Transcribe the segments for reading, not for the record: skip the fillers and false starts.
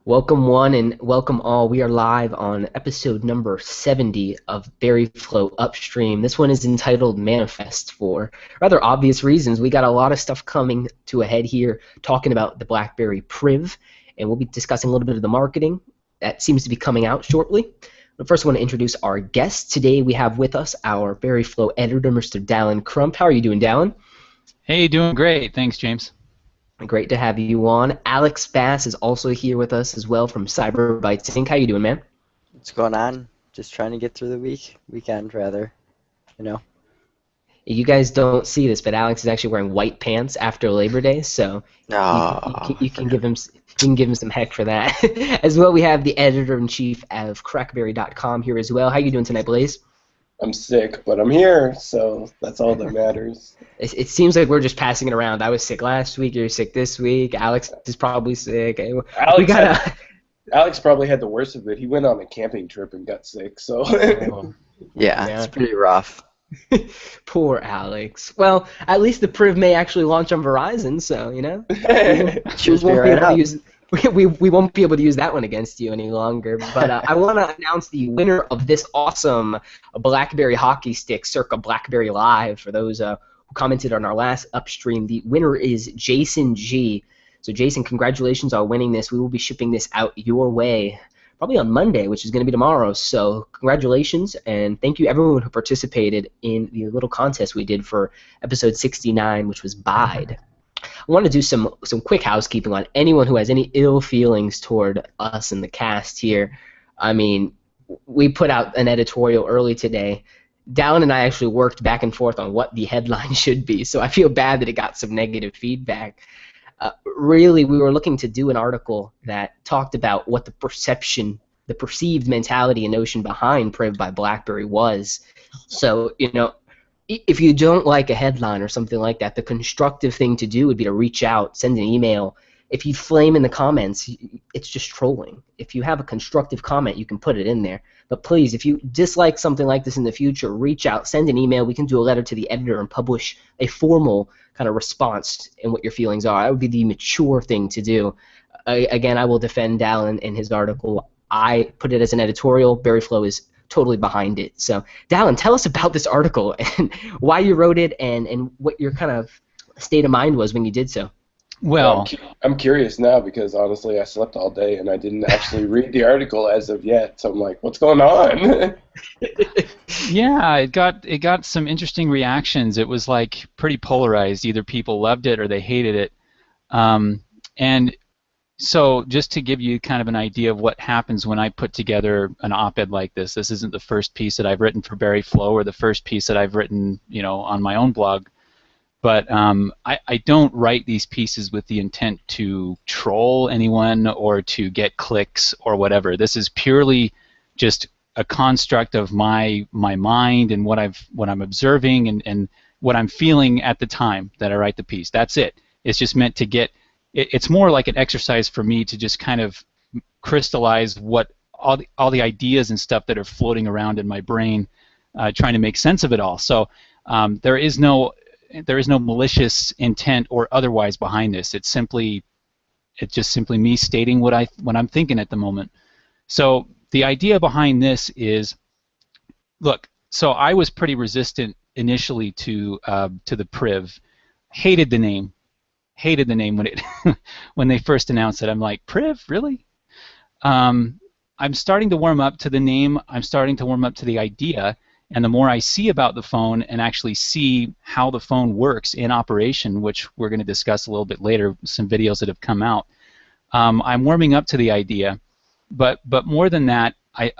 Welcome one and welcome all. We are live on episode number 70 of BerryFlow Upstream. This one is entitled Manifest for rather obvious reasons. We got a lot of stuff coming to a head here talking about the BlackBerry Priv, and we'll be discussing a little bit of the marketing that seems to be coming out shortly. But first, I want to introduce our guest. Today we have with us our BerryFlow editor, Mr. Dallin Crump. How are you doing, Dallin? Hey, doing great. Thanks, James. Great to have you on. Alex Bass is also here with us as well from Cyberbytes Inc. How you doing, man? What's going on? Just trying to get through the weekend rather, you know. You guys don't see this, but Alex is actually wearing white pants after Labor Day, so you can give him some heck for that. As well, we have the editor-in-chief of crackberry.com here as well. How you doing tonight, Blaze? I'm sick, but I'm here, so that's all that matters. It seems like we're just passing it around. I was sick last week. You're sick this week. Alex is probably sick. Alex probably had the worst of it. He went on a camping trip and got sick, so. Yeah, it's pretty rough. Poor Alex. Well, at least the Priv may actually launch on Verizon, so we won't be able to use that one against you any longer. But I want to announce the winner of this awesome BlackBerry hockey stick, circa BlackBerry Live. For those who commented on our last upstream, the winner is Jason G. So Jason, congratulations on winning this. We will be shipping this out your way probably on Monday, which is going to be tomorrow. So congratulations, and thank you everyone who participated in the little contest we did for episode 69, which was Bide. I want to do some quick housekeeping on anyone who has any ill feelings toward us and the cast here. I mean, we put out an editorial early today. Dallin and I actually worked back and forth on what the headline should be, so I feel bad that it got some negative feedback. Really, we were looking to do an article that talked about what the perceived mentality and notion behind Priv by BlackBerry was. So, if you don't like a headline or something like that, the constructive thing to do would be to reach out, send an email. If you flame in the comments, it's just trolling. If you have a constructive comment, you can put it in there. But please, if you dislike something like this in the future, reach out, send an email. We can do a letter to the editor and publish a formal kind of response in what your feelings are. That would be the mature thing to do. Again, I will defend Dallin in his article. I put it as an editorial. BerryFlow is totally behind it. So, Dallin, tell us about this article and why you wrote it and what your kind of state of mind was when you did so. Well, I'm curious now because honestly I slept all day and I didn't actually read the article as of yet. So I'm like, what's going on? yeah, it got some interesting reactions. It was like pretty polarized. Either people loved it or they hated it. And so just to give you kind of an idea of what happens when I put together an op-ed like this, this isn't the first piece that I've written for BerryFlow or the first piece that I've written, on my own blog. But I don't write these pieces with the intent to troll anyone or to get clicks or whatever. This is purely just a construct of my mind and what I'm observing and what I'm feeling at the time that I write the piece. That's it. It's just meant to get. It's more like an exercise for me to just kind of crystallize what all the ideas and stuff that are floating around in my brain, trying to make sense of it all. So there is no malicious intent or otherwise behind this. It's just simply me stating what I'm thinking at the moment. So the idea behind this is, look. So I was pretty resistant initially to the Priv. Hated the name when it when they first announced it. I'm like, Priv, really? I'm starting to warm up to the name. I'm starting to warm up to the idea. And the more I see about the phone and actually see how the phone works in operation, which we're going to discuss a little bit later, some videos that have come out, I'm warming up to the idea. But more than that, I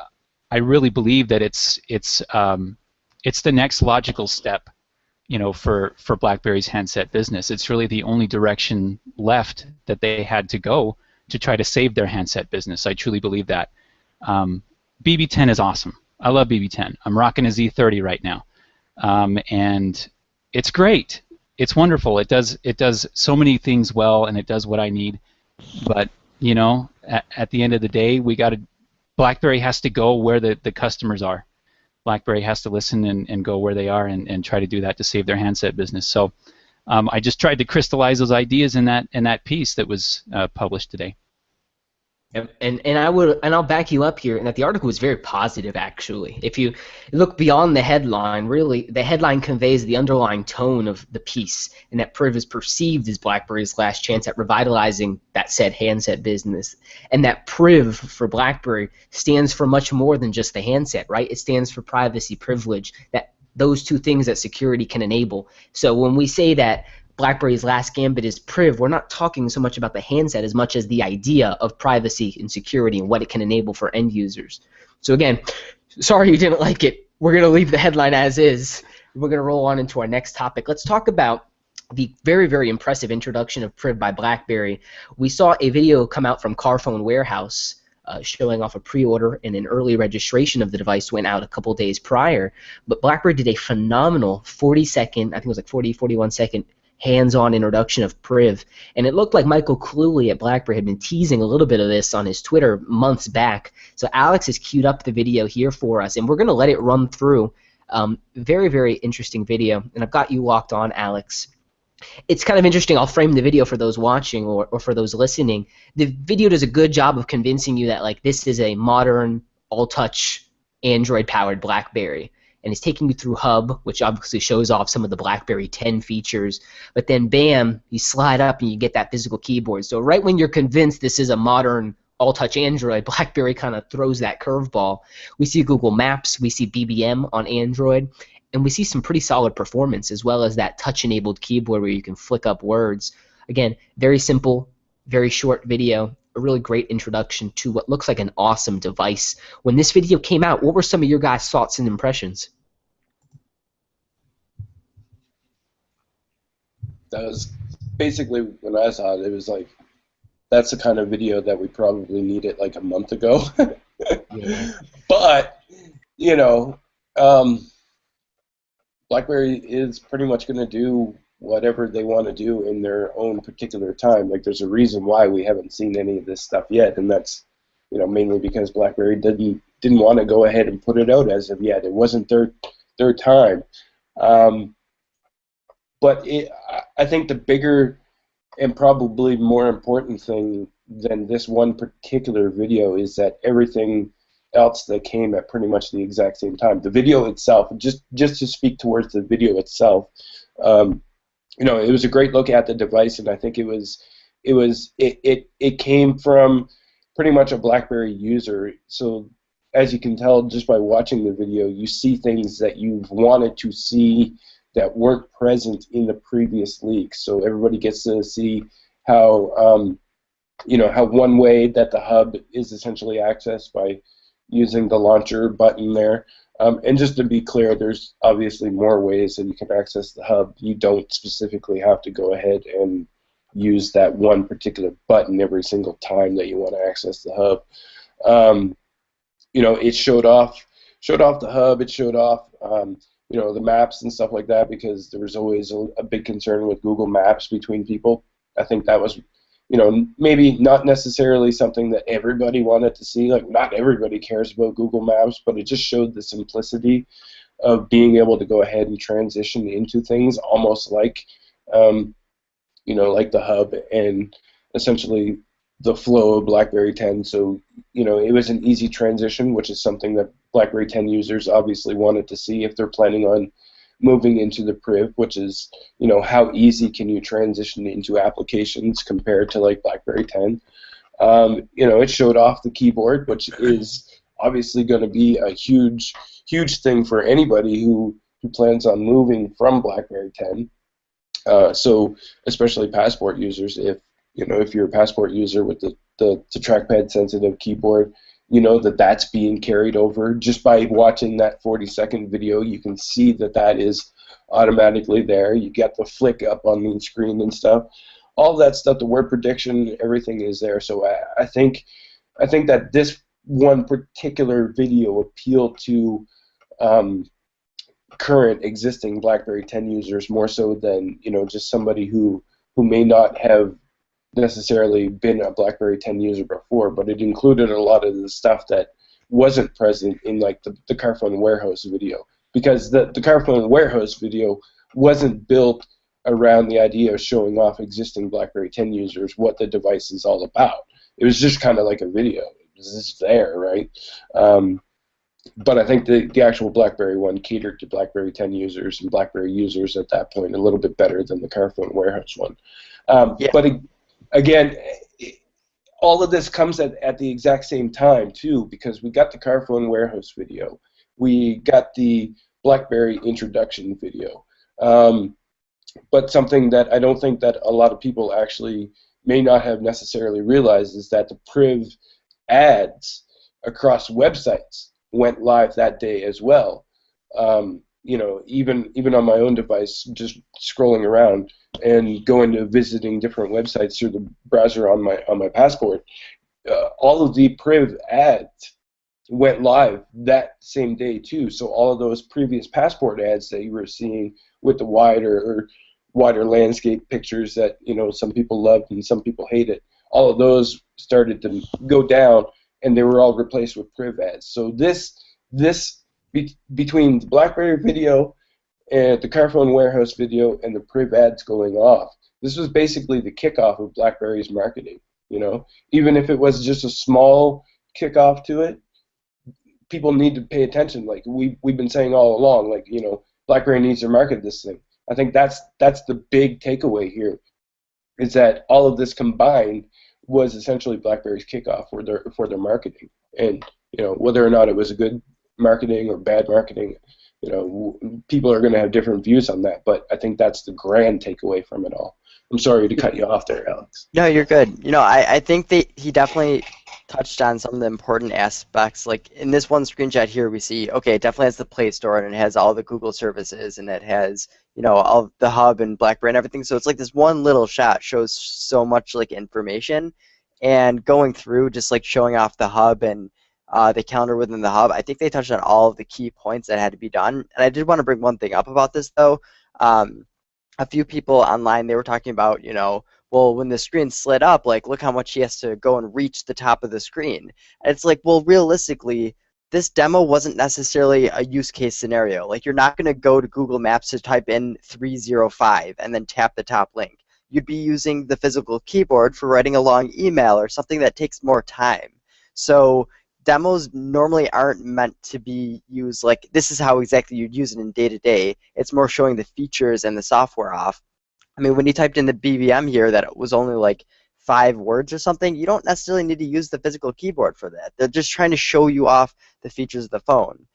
really believe that it's the next logical step, for BlackBerry's handset business. It's really the only direction left that they had to go to try to save their handset business. I truly believe that. BB10 is awesome. I love BB10. I'm rocking a Z30 right now, and it's great. It's wonderful. It does so many things well, and it does what I need. But at the end of the day, BlackBerry has to go where the customers are. BlackBerry has to listen and go where they are and try to do that to save their handset business. So I just tried to crystallize those ideas in that piece that was published today. And I'll back you up here, and that the article was very positive actually. If you look beyond the headline, really the headline conveys the underlying tone of the piece, and that Priv is perceived as BlackBerry's last chance at revitalizing that said handset business, and that Priv for BlackBerry stands for much more than just the handset, right? It stands for privacy, privilege, that those two things that security can enable. So when we say that BlackBerry's last gambit is Priv, we're not talking so much about the handset as much as the idea of privacy and security and what it can enable for end users. So again, sorry you didn't like it. We're going to leave the headline as is. We're going to roll on into our next topic. Let's talk about the very, very impressive introduction of Priv by BlackBerry. We saw a video come out from Carphone Warehouse showing off a pre-order, and an early registration of the device went out a couple days prior. But BlackBerry did a phenomenal 40-second, I think it was like 41-second hands-on introduction of Priv, and it looked like Michael Cluley at BlackBerry had been teasing a little bit of this on his Twitter months back. So Alex has queued up the video here for us, and we're going to let it run through. Very, very interesting video, and I've got you locked on, Alex. It's kind of interesting. I'll frame the video for those watching or for those listening. The video does a good job of convincing you that like this is a modern, all-touch, Android-powered BlackBerry. And it's taking you through Hub, which obviously shows off some of the BlackBerry 10 features. But then, bam, you slide up and you get that physical keyboard. So right when you're convinced this is a modern all-touch Android, BlackBerry kind of throws that curveball. We see Google Maps, we see BBM on Android, and we see some pretty solid performance, as well as that touch-enabled keyboard where you can flick up words. Again, very simple, very short video. A really great introduction to what looks like an awesome device. When this video came out, what were some of your guys' thoughts and impressions? That was basically when I saw it. It was like, that's the kind of video that we probably needed like a month ago. Yeah. But, you know, BlackBerry is pretty much going to do whatever they want to do in their own particular time. Like, there's a reason why we haven't seen any of this stuff yet, and that's, you know, mainly because BlackBerry didn't want to go ahead and put it out as of yet. It wasn't their time. But I think the bigger and probably more important thing than this one particular video is that everything else that came at pretty much the exact same time. The video itself, just to speak towards the video itself, you know, it was a great look at the device, and I think it came from pretty much a BlackBerry user. So as you can tell just by watching the video, you see things that you've wanted to see that weren't present in the previous leaks. So everybody gets to see how, you know, how one way that the hub is essentially accessed by using the launcher button there. And just to be clear, there's obviously more ways that you can access the hub. You don't specifically have to go ahead and use that one particular button every single time that you want to access the hub. You know, it showed off the hub. It showed off you know, the maps and stuff like that, because there was always a big concern with Google Maps between people. I think that was, you know, maybe not necessarily something that everybody wanted to see. Like, not everybody cares about Google Maps, but it just showed the simplicity of being able to go ahead and transition into things almost like, you know, like the hub and essentially the flow of BlackBerry 10. So, you know, it was an easy transition, which is something that BlackBerry 10 users obviously wanted to see if they're planning on moving into the Priv, which is, you know, how easy can you transition into applications compared to like BlackBerry 10. You know, it showed off the keyboard, which is obviously going to be a huge thing for anybody who plans on moving from BlackBerry 10. So especially Passport users, if you're a Passport user with the trackpad sensitive keyboard, you know that that's being carried over. Just by watching that 40-second video, you can see that that is automatically there. You get the flick up on the screen and stuff. All that stuff, the word prediction, everything is there. So I think that this one particular video appealed to current existing BlackBerry 10 users more so than, you know, just somebody who may not have necessarily been a BlackBerry 10 user before, but it included a lot of the stuff that wasn't present in like the Carphone Warehouse video, because the Carphone Warehouse video wasn't built around the idea of showing off existing BlackBerry 10 users what the device is all about. It was just kind of like a video. It was just there, right? But I think the actual BlackBerry one catered to BlackBerry 10 users and BlackBerry users at that point a little bit better than the Carphone Warehouse one. Yeah. But again, all of this comes at the exact same time, too, because we got the Carphone Warehouse video. We got the BlackBerry introduction video. But something that I don't think that a lot of people actually may not have necessarily realized is that the Priv ads across websites went live that day as well. You know, even on my own device, just scrolling around and going to visiting different websites through the browser on my Passport, all of the Priv ads went live that same day too. So all of those previous Passport ads that you were seeing with the wider landscape pictures that, you know, some people loved and some people hated, all of those started to go down, and they were all replaced with Priv ads. So between the BlackBerry video and the Carphone Warehouse video and the Priv ads going off, this was basically the kickoff of BlackBerry's marketing. You know, even if it was just a small kickoff to it, people need to pay attention. Like we've been saying all along, like, you know, BlackBerry needs to market this thing. I think that's the big takeaway here, is that all of this combined was essentially BlackBerry's kickoff for their marketing. And, you know, whether or not it was a good marketing or bad marketing, you know, people are going to have different views on that. But I think that's the grand takeaway from it all. I'm sorry to cut you off there, Alex. No, you're good. You know, I think that he definitely touched on some of the important aspects. Like in this one screenshot here, we see, okay, it definitely has the Play Store and it has all the Google services and it has, you know, all the hub and BlackBerry and everything. So it's like this one little shot shows so much like information, and going through just like showing off the hub and the calendar within the hub, I think they touched on all of the key points that had to be done. And I did want to bring one thing up about this though. A few people online, they were talking about, you know, well, when the screen slid up, like, look how much he has to go and reach the top of the screen. And it's like, well, realistically, this demo wasn't necessarily a use case scenario. Like, you're not going to go to Google Maps to type in 305 and then tap the top link. You'd be using the physical keyboard for writing a long email or something that takes more time. So demos normally aren't meant to be used like this is how exactly you'd use it in day-to-day. It's more showing the features and the software off. I mean, when you typed in the BBM here that it was only like 5 words or something, you don't necessarily need to use the physical keyboard for that. They're just trying to show you off the features of the phone.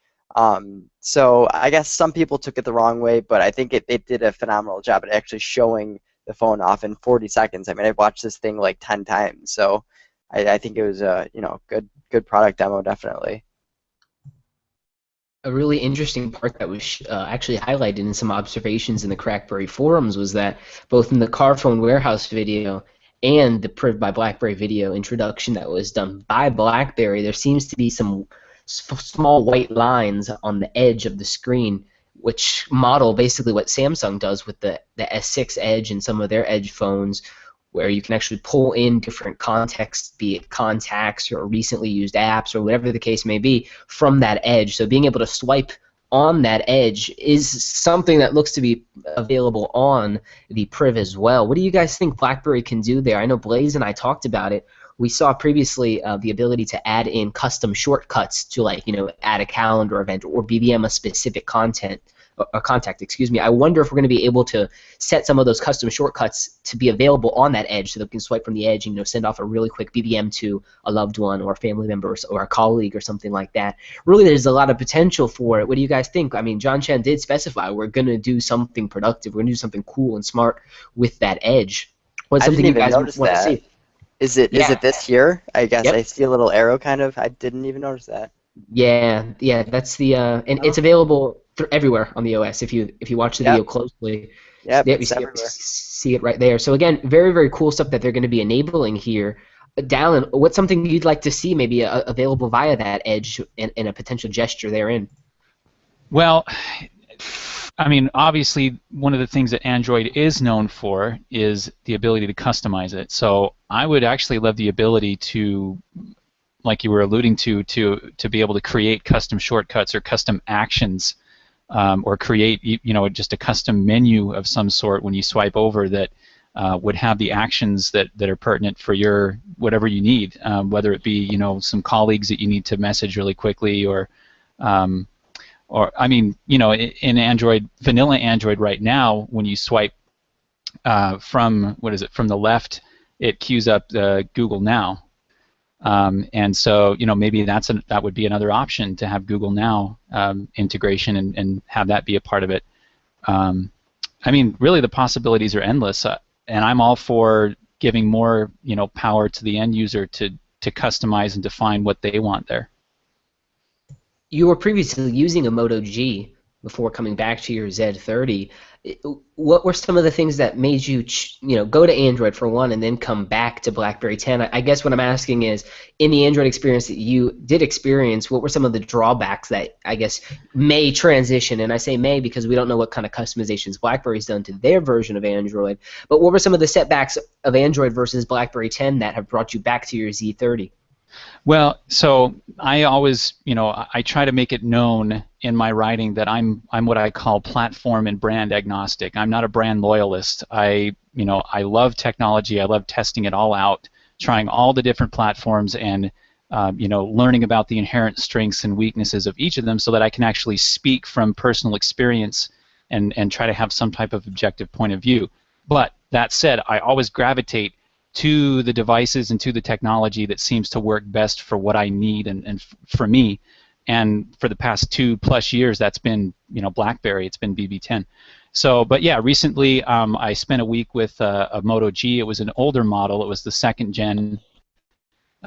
So I guess some people took it the wrong way, but I think it did a phenomenal job at actually showing the phone off in 40 seconds. I mean, I've watched this thing like 10 times, so I think it was a good product demo, definitely. A really interesting part that was actually highlighted in some observations in the Crackberry forums was that both in the Carphone Warehouse video and the Priv by BlackBerry video introduction that was done by BlackBerry, there seems to be some small white lines on the edge of the screen, which model basically what Samsung does with the S6 Edge and some of their Edge phones, where you can actually pull in different context, be it contacts or recently used apps or whatever the case may be, from that edge. So being able to swipe on that edge is something that looks to be available on the Priv as well. What do you guys think BlackBerry can do there? I know Blaze and I talked about it. We saw previously the ability to add in custom shortcuts to, like, you know, add a calendar event or BBM a specific contact. I wonder if we're going to be able to set some of those custom shortcuts to be available on that edge, so that we can swipe from the edge and, you know, send off a really quick BBM to a loved one or a family member or a colleague or something like that. Really, there's a lot of potential for it. What do you guys think? I mean, John Chen did specify we're going to do something productive. We're going to do something cool and smart with that edge. What's something you guys want to see? Is it this here? I guess I see a little arrow kind of. I didn't even notice that. Yeah, that's the and it's available everywhere on the OS if you watch the video closely. Yeah, you see it right there. So again, very, very cool stuff that they're going to be enabling here. Dallin, what's something you'd like to see maybe available via that edge and a potential gesture therein? Well, I mean, obviously, one of the things that Android is known for is the ability to customize it. So I would actually love the ability to, like you were alluding to be able to create custom shortcuts or custom actions, or create, you know, just a custom menu of some sort when you swipe over that would have the actions that are pertinent for your whatever you need, whether it be some colleagues that you need to message really quickly, or I mean, in Android, vanilla Android right now, when you swipe from the left, it queues up Google Now, and so maybe that would be another option, to have Google Now integration and have that be a part of it. I mean, really, the possibilities are endless, and I'm all for giving more power to the end user to customize and define what they want there. You were previously using a Moto G before coming back to your Z30. What were some of the things that made you, go to Android for one and then come back to BlackBerry 10? I guess what I'm asking is, in the Android experience that you did experience, what were some of the drawbacks that I guess may transition? And I say may because we don't know what kind of customizations BlackBerry's done to their version of Android. But what were some of the setbacks of Android versus BlackBerry 10 that have brought you back to your Z30? Well, so I always, I try to make it known in my writing that I'm what I call platform and brand agnostic. I'm not a brand loyalist. I love technology. I love testing it all out, trying all the different platforms, and learning about the inherent strengths and weaknesses of each of them, so that I can actually speak from personal experience and try to have some type of objective point of view. But that said, I always gravitate to the devices and to the technology that seems to work best for what I need and for me. And for the past 2+ years, that's been BlackBerry. It's been BB10. So, but yeah, recently I spent a week with a Moto G. It was an older model. It was the 2nd gen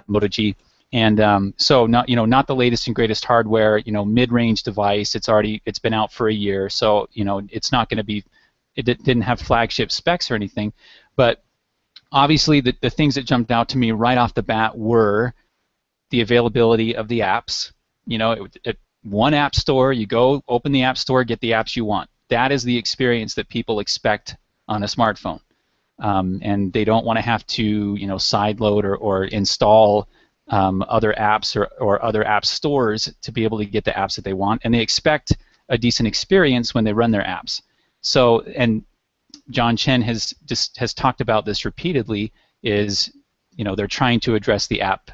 Moto G, and so not the latest and greatest hardware. Mid-range device. It's been out for a year, so it's not going to be. It didn't have flagship specs or anything, but obviously, the things that jumped out to me right off the bat were the availability of the apps. One app store, you go, open the app store, get the apps you want. That is the experience that people expect on a smartphone. And they don't want to have to, sideload or install other apps or other app stores to be able to get the apps that they want. And they expect a decent experience when they run their apps. So, and John Chen has talked about this repeatedly, is they're trying to address the app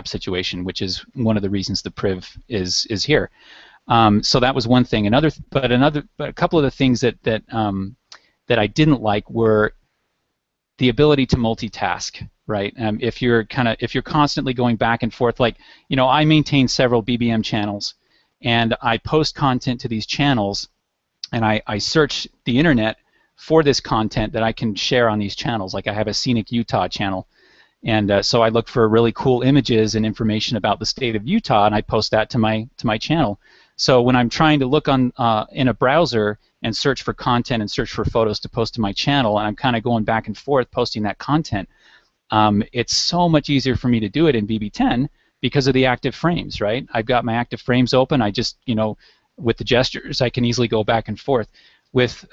situation, which is one of the reasons the Priv is here. So that was one thing. But a couple of the things that I didn't like were the ability to multitask. Right? If you're constantly going back and forth, like I maintain several BBM channels, and I post content to these channels, and I search the internet for this content that I can share on these channels. Like I have a Scenic Utah channel, and so I look for really cool images and information about the state of Utah, and I post that to my channel. So when I'm trying to look on in a browser and search for content and search for photos to post to my channel, and I'm kind of going back and forth posting that content, it's so much easier for me to do it in BB10 because of the active frames, right? I've got my active frames open. I just, with the gestures, I can easily go back and forth. With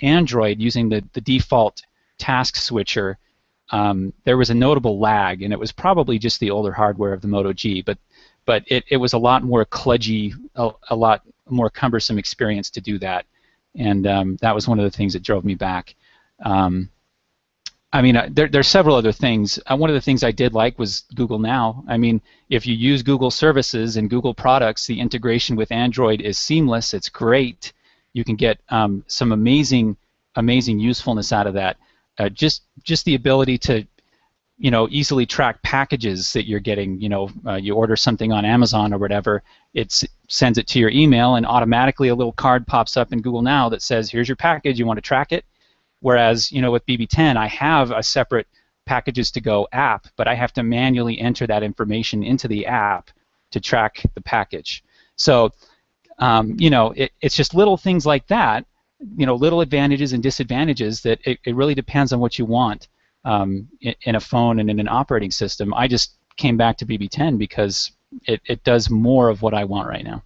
Android, using the default task switcher, there was a notable lag, and it was probably just the older hardware of the Moto G, but it was a lot more kludgy, a lot more cumbersome experience to do that, and that was one of the things that drove me back. I mean, there's several other things. One of the things I did like was Google Now. I mean, if you use Google services and Google products, the integration with Android is seamless. It's great. You can get some amazing usefulness out of that. Just the ability to, easily track packages that you're getting. You order something on Amazon or whatever, it sends it to your email, and automatically a little card pops up in Google Now that says, "Here's your package. You want to track it?" Whereas, with BB10, I have a separate packages to go app, but I have to manually enter that information into the app to track the package. So it's just little things like that, little advantages and disadvantages that it really depends on what you want in a phone and in an operating system. I just came back to BB10 because it does more of what I want right now.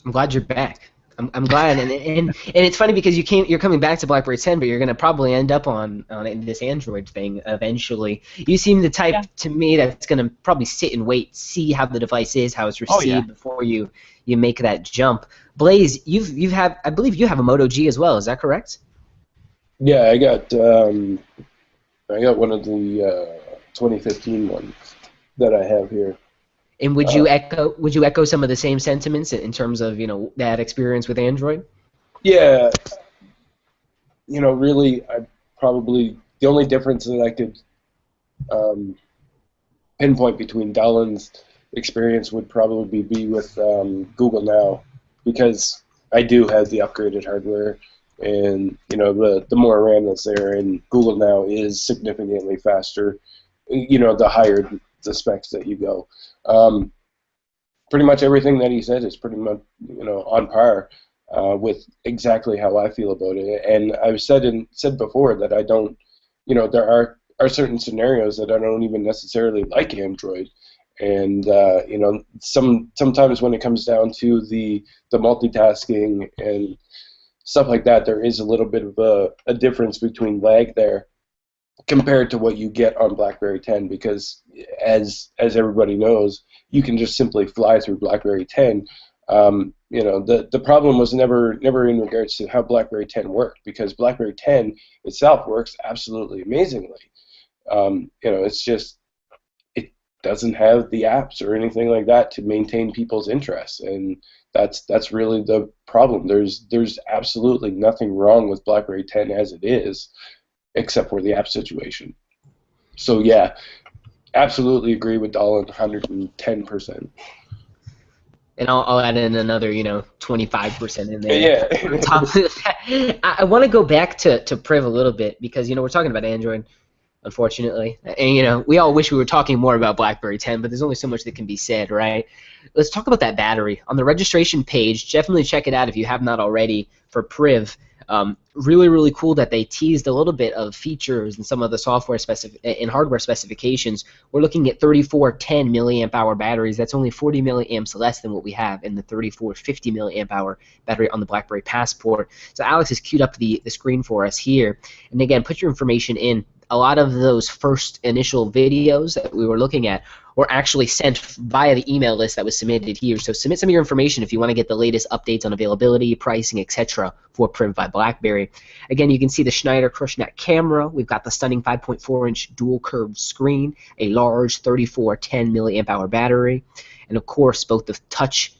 I'm glad you're back. I'm glad, and it's funny because you're coming back to BlackBerry 10, but you're going to probably end up on this Android thing eventually. You seem the type to me that's going to probably sit and wait, see how the device is, how it's received before you make that jump. Blaze, I believe you have a Moto G as well. Is that correct? Yeah, I got one of the 2015 ones that I have here. And would you echo some of the same sentiments in terms of that experience with Android? Yeah, really, I probably the only difference that I could um, pinpoint between Dolan's experience would probably be with Google Now, because I do have the upgraded hardware, and the more RAM that's there, and Google Now is significantly faster. The higher the specs that you go. Pretty much everything that he said is pretty much on par with exactly how I feel about it. And I've said before that I don't, there are certain scenarios that I don't even necessarily like Android. And sometimes when it comes down to the multitasking and stuff like that, there is a little bit of a difference between lag there compared to what you get on BlackBerry 10, because as everybody knows, you can just simply fly through BlackBerry 10. The problem was never in regards to how BlackBerry 10 worked, because BlackBerry 10 itself works absolutely amazingly. It's just it doesn't have the apps or anything like that to maintain people's interests, and that's really the problem. There's absolutely nothing wrong with BlackBerry 10 as it is, except for the app situation. So yeah, absolutely agree with Dolan 110%. And I'll add in another 25% in there. Yeah. On top of that, I want to go back to Priv a little bit, because we're talking about Android, unfortunately, and we all wish we were talking more about BlackBerry 10, but there's only so much that can be said, right? Let's talk about that battery. On the registration page, definitely check it out if you have not already for Priv. Really, really cool that they teased a little bit of features and some of the software and hardware specifications. We're looking at 3410 milliamp hour batteries. That's only 40 milliamps less than what we have in the 3450 milliamp hour battery on the BlackBerry Passport. So Alex has queued up the screen for us here. And again, put your information in. A lot of those first initial videos that we were looking at were actually sent via the email list that was submitted here. So submit some of your information if you want to get the latest updates on availability, pricing, etc. for Priv by BlackBerry. Again, you can see the Schneider CrushNet camera. We've got the stunning 5.4-inch dual curved screen, a large 3410 milliamp hour battery, and of course both the touch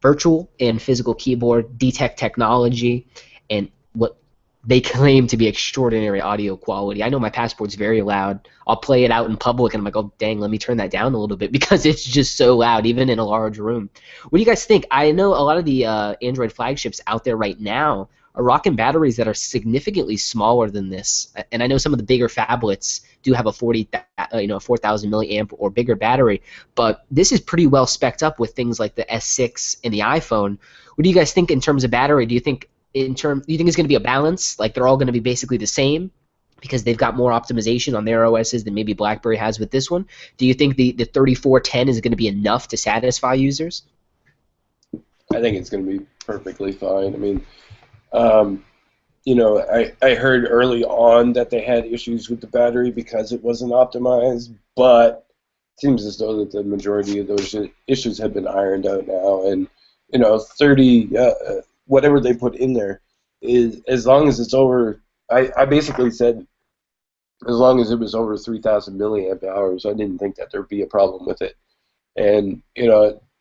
virtual and physical keyboard, DTEC technology, and what they claim to be extraordinary audio quality. I know my Passport's very loud. I'll play it out in public, and I'm like, oh, dang, let me turn that down a little bit, because it's just so loud, even in a large room. What do you guys think? I know a lot of the Android flagships out there right now are rocking batteries that are significantly smaller than this, and I know some of the bigger phablets do have a 4,000 milliamp or bigger battery, but this is pretty well spec'd up with things like the S6 and the iPhone. What do you guys think in terms of battery? Do you think it's going to be a balance, like they're all going to be basically the same because they've got more optimization on their OSs than maybe BlackBerry has with this one? Do you think the 3410 is going to be enough to satisfy users? I think it's going to be perfectly fine. I mean, I heard early on that they had issues with the battery because it wasn't optimized, but it seems as though that the majority of those issues have been ironed out now. And 30 whatever they put in there is, as long as it's over, I basically said as long as it was over 3,000 milliamp hours, I didn't think that there'd be a problem with it. And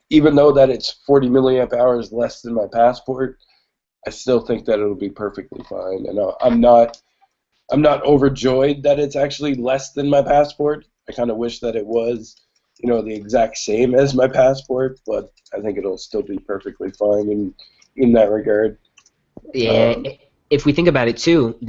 even though that it's 40 milliamp hours less than my Passport, I still think that it'll be perfectly fine. And I'm not overjoyed that it's actually less than my Passport. I kind of wish that it was the exact same as my Passport, but I think it'll still be perfectly fine in that regard. Yeah, if we think about it too,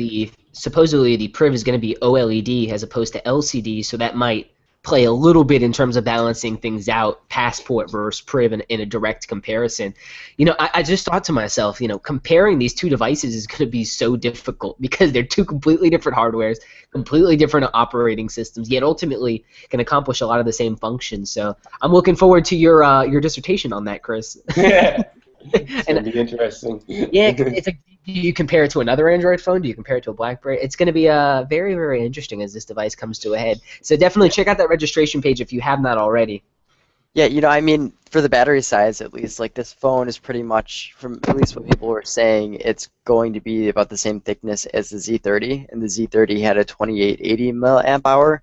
supposedly the Priv is going to be OLED as opposed to LCD, so that might play a little bit in terms of balancing things out, Passport versus Priv in a direct comparison. I just thought to myself, comparing these two devices is going to be so difficult because they're two completely different hardwares, completely different operating systems, yet ultimately can accomplish a lot of the same functions. So I'm looking forward to your dissertation on that, Chris. Yeah. It's going to be interesting. Yeah, do you compare it to another Android phone? Do you compare it to a BlackBerry? It's going to be very, very interesting as this device comes to a head. So definitely check out that registration page if you have not already. Yeah, you know, I mean, for the battery size at least, like this phone is pretty much, from at least what people were saying, it's going to be about the same thickness as the Z30, and the Z30 had a 2880 milliamp hour.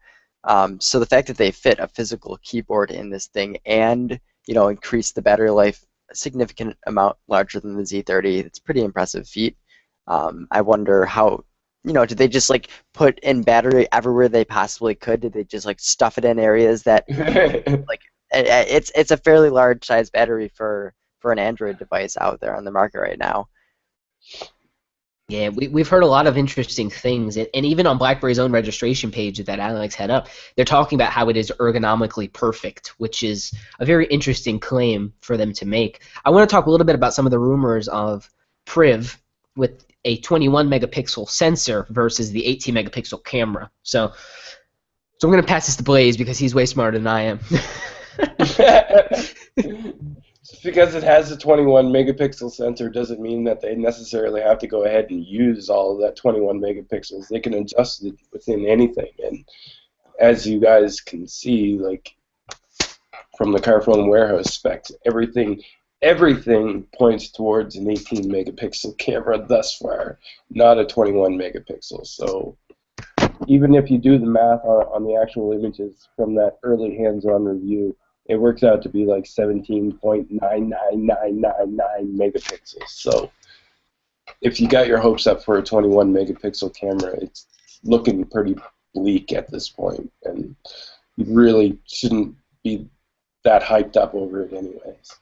So the fact that they fit a physical keyboard in this thing and, you know, increase the battery life a significant amount larger than the Z30, it's a pretty impressive feat. I wonder how, you know, did they just like put in battery everywhere they possibly could? Did they just like stuff it in areas that like it's a fairly large size battery for an Android device out there on the market right now. Yeah, we've heard a lot of interesting things, and even on BlackBerry's own registration page that Alex had up, they're talking about how it is ergonomically perfect, which is a very interesting claim for them to make. I want to talk a little bit about some of the rumors of Priv with a 21 megapixel sensor versus the 18 megapixel camera. So I'm going to pass this to Blaze because he's way smarter than I am. Just because it has a 21 megapixel sensor doesn't mean that they necessarily have to go ahead and use all of that 21 megapixels. They can adjust it within anything. And as you guys can see, like from the Carphone warehouse specs, everything points towards an 18 megapixel camera thus far, not a 21 megapixel. So even if you do the math on the actual images from that early hands-on review, it works out to be like 17.99999 megapixels. So if you got your hopes up for a 21 megapixel camera, it's looking pretty bleak at this point, and you really shouldn't be that hyped up over it anyways.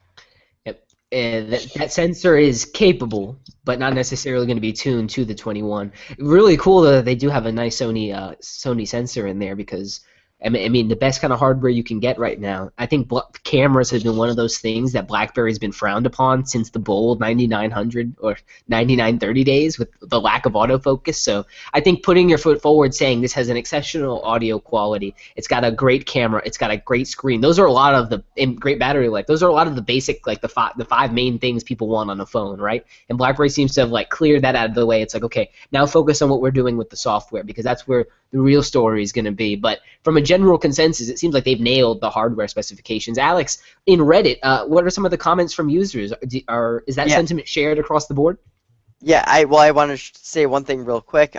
And that sensor is capable, but not necessarily going to be tuned to the 21. Really cool though that they do have a nice Sony sensor in there, because I mean the best kind of hardware you can get right now. I think cameras have been one of those things that BlackBerry's been frowned upon since the bold 9900 or 9930 days with the lack of autofocus. So I think putting your foot forward, saying this has an exceptional audio quality, it's got a great camera, it's got a great screen. Those are a lot of the great battery life. Those are a lot of the basic, like the five main things people want on a phone, right? And BlackBerry seems to have like cleared that out of the way. It's like, okay, now focus on what we're doing with the software, because that's where the real story is going to be. But from a general consensus, it seems like they've nailed the hardware specifications. Alex, in Reddit, what are some of the comments from users? Is that sentiment shared across the board? Yeah, I want to say one thing real quick.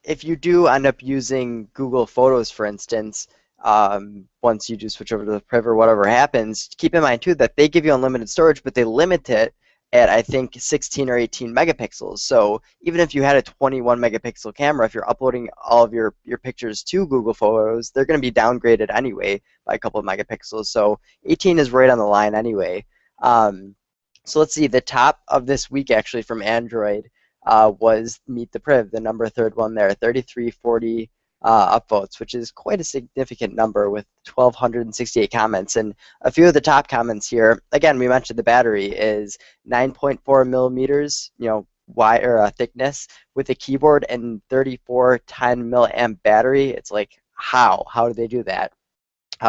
If you do end up using Google Photos, for instance, once you do switch over to the Priv or whatever happens, keep in mind too that they give you unlimited storage, but they limit it at I think 16 or 18 megapixels. So even if you had a 21 megapixel camera, if you're uploading all of your pictures to Google Photos, they're going to be downgraded anyway by a couple of megapixels. So 18 is right on the line anyway. So let's see, the top of this week actually from Android was Meet the Priv, the number third one there, 3340 upvotes, which is quite a significant number with 1,268 comments. And a few of the top comments here, again, we mentioned the battery is 9.4 millimeters, you know, wide or thickness with a keyboard and 3410 milliamp battery. It's like, how do they do that?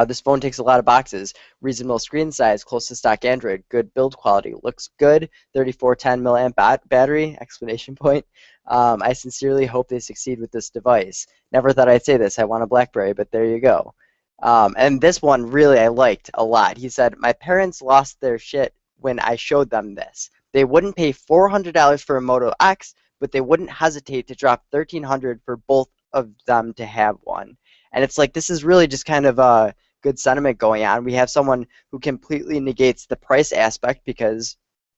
This phone ticks a lot of boxes. Reasonable screen size, close to stock Android, good build quality, looks good, 3410 milliamp battery, exclamation point. I sincerely hope they succeed with this device. Never thought I'd say this, I want a BlackBerry, but there you go. And this one really I liked a lot. He said, my parents lost their shit when I showed them this. They wouldn't pay $400 for a Moto X, but they wouldn't hesitate to drop $1,300 for both of them to have one. And it's like, this is really just kind of a good sentiment going on. We have someone who completely negates the price aspect because,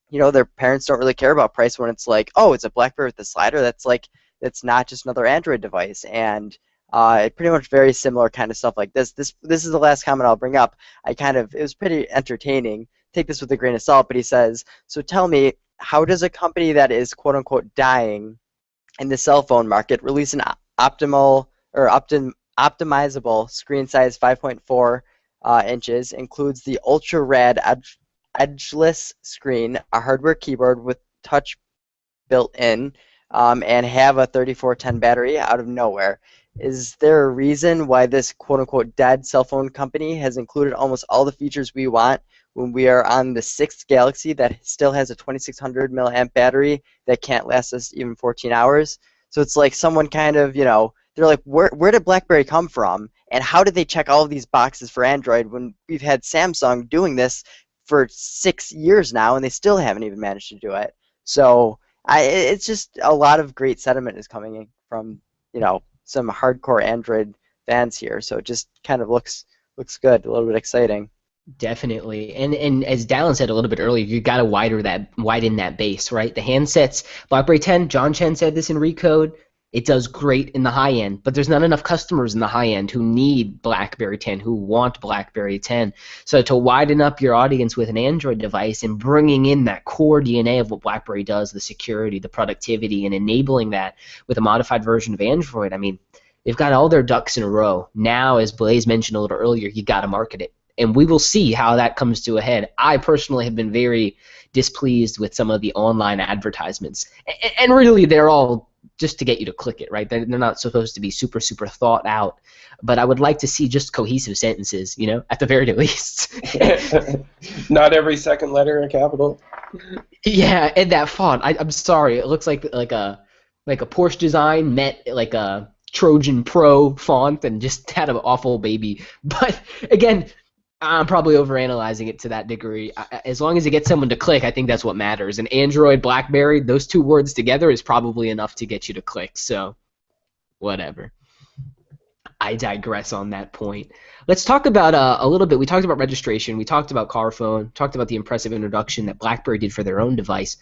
you know, their parents don't really care about price when it's like, oh, it's a BlackBerry with a slider. That's like, it's not just another Android device. And it pretty much very similar kind of stuff like this. This is the last comment I'll bring up. It was pretty entertaining. Take this with a grain of salt, but he says, so tell me, how does a company that is quote unquote dying in the cell phone market release an optimizable screen size 5.4 inches, includes the ultra rad edgeless screen, a hardware keyboard with touch built in, and have a 3410 battery out of nowhere? Is there a reason why this quote-unquote dead cell phone company has included almost all the features we want when we are on the 6th Galaxy that still has a 2600 milliamp battery that can't last us even 14 hours? So it's like someone kind of, you know, they're like, where did BlackBerry come from? And how did they check all of these boxes for Android when we've had Samsung doing this for 6 years now, and they still haven't even managed to do it? So it's just a lot of great sentiment is coming in from, some hardcore Android fans here. So it just kind of looks good, a little bit exciting. Definitely, and as Dallin said a little bit earlier, you got to widen that base, right? The handsets, BlackBerry 10, John Chen said this in Recode. It does great in the high end, but there's not enough customers in the high end who need BlackBerry 10, who want BlackBerry 10. So to widen up your audience with an Android device and bringing in that core DNA of what BlackBerry does, the security, the productivity, and enabling that with a modified version of Android, I mean, they've got all their ducks in a row. Now, as Blaze mentioned a little earlier, you got to market it. And we will see how that comes to a head. I personally have been very displeased with some of the online advertisements. And really, they're all just to get you to click it, right? They're not supposed to be super, super thought out. But I would like to see just cohesive sentences, at the very least. Not every second letter a capital. Yeah, and that font. I'm sorry. It looks like a Porsche design met like a Trojan Pro font and just had an awful baby. But again, I'm probably overanalyzing it to that degree. As long as it gets someone to click, I think that's what matters. And Android, BlackBerry, those two words together is probably enough to get you to click. So, whatever. I digress on that point. Let's talk about a little bit. We talked about registration. We talked about Carphone. Talked about the impressive introduction that BlackBerry did for their own device.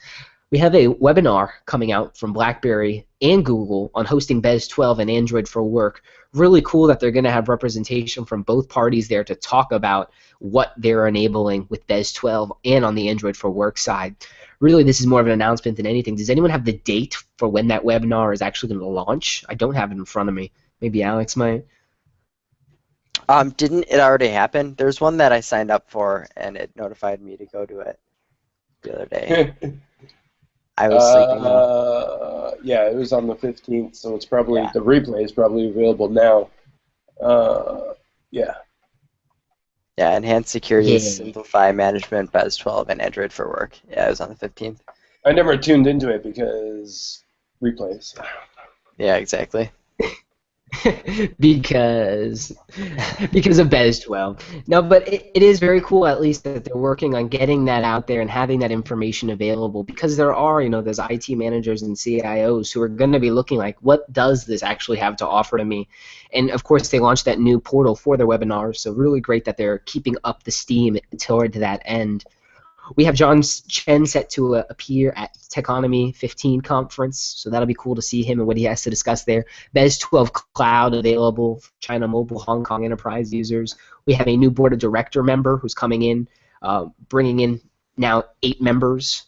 We have a webinar coming out from BlackBerry and Google on hosting BES 12 and Android for Work. Really cool that they're going to have representation from both parties there to talk about what they're enabling with BES 12 and on the Android for Work side. Really, this is more of an announcement than anything. Does anyone have the date for when that webinar is actually going to launch? I don't have it in front of me. Maybe Alex might. Didn't it already happen? There's one that I signed up for, and it notified me to go to it the other day. I was sleeping. Yeah, it was on the 15th, so it's probably the replay is probably available now. Yeah. Yeah, enhanced security, simplify management, BES 12, and Android for Work. Yeah, it was on the 15th. I never tuned into it because replays. Yeah, exactly. because of BES 12. No, but it is very cool at least that they're working on getting that out there and having that information available, because there are, those IT managers and CIOs who are going to be looking like, what does this actually have to offer to me? And of course they launched that new portal for their webinars, so really great that they're keeping up the steam toward that end. We have John Chen set to appear at Techonomy 15 conference, so that'll be cool to see him and what he has to discuss there. BES 12 Cloud available for China Mobile, Hong Kong enterprise users. We have a new board of director member who's coming in, bringing in now 8 members,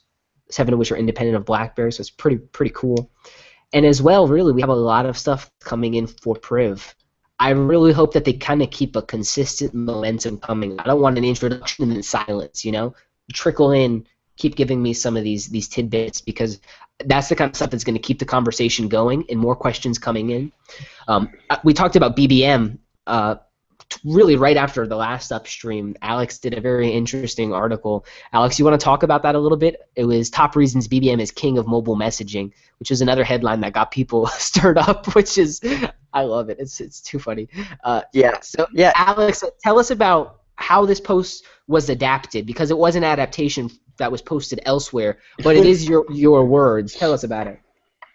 7 of which are independent of BlackBerry, so it's pretty cool. And as well, really, we have a lot of stuff coming in for Priv. I really hope that they kind of keep a consistent momentum coming. I don't want an introduction and then silence, trickle in, keep giving me some of these tidbits, because that's the kind of stuff that's going to keep the conversation going and more questions coming in. We talked about BBM really right after the last Upstream. Alex did a very interesting article. Alex, you want to talk about that a little bit? It was top reasons BBM is king of mobile messaging, which is another headline that got people stirred up, which is, I love it. It's too funny. So Alex, tell us about how this post was adapted, because it was an adaptation that was posted elsewhere, but it is your words. Tell us about it.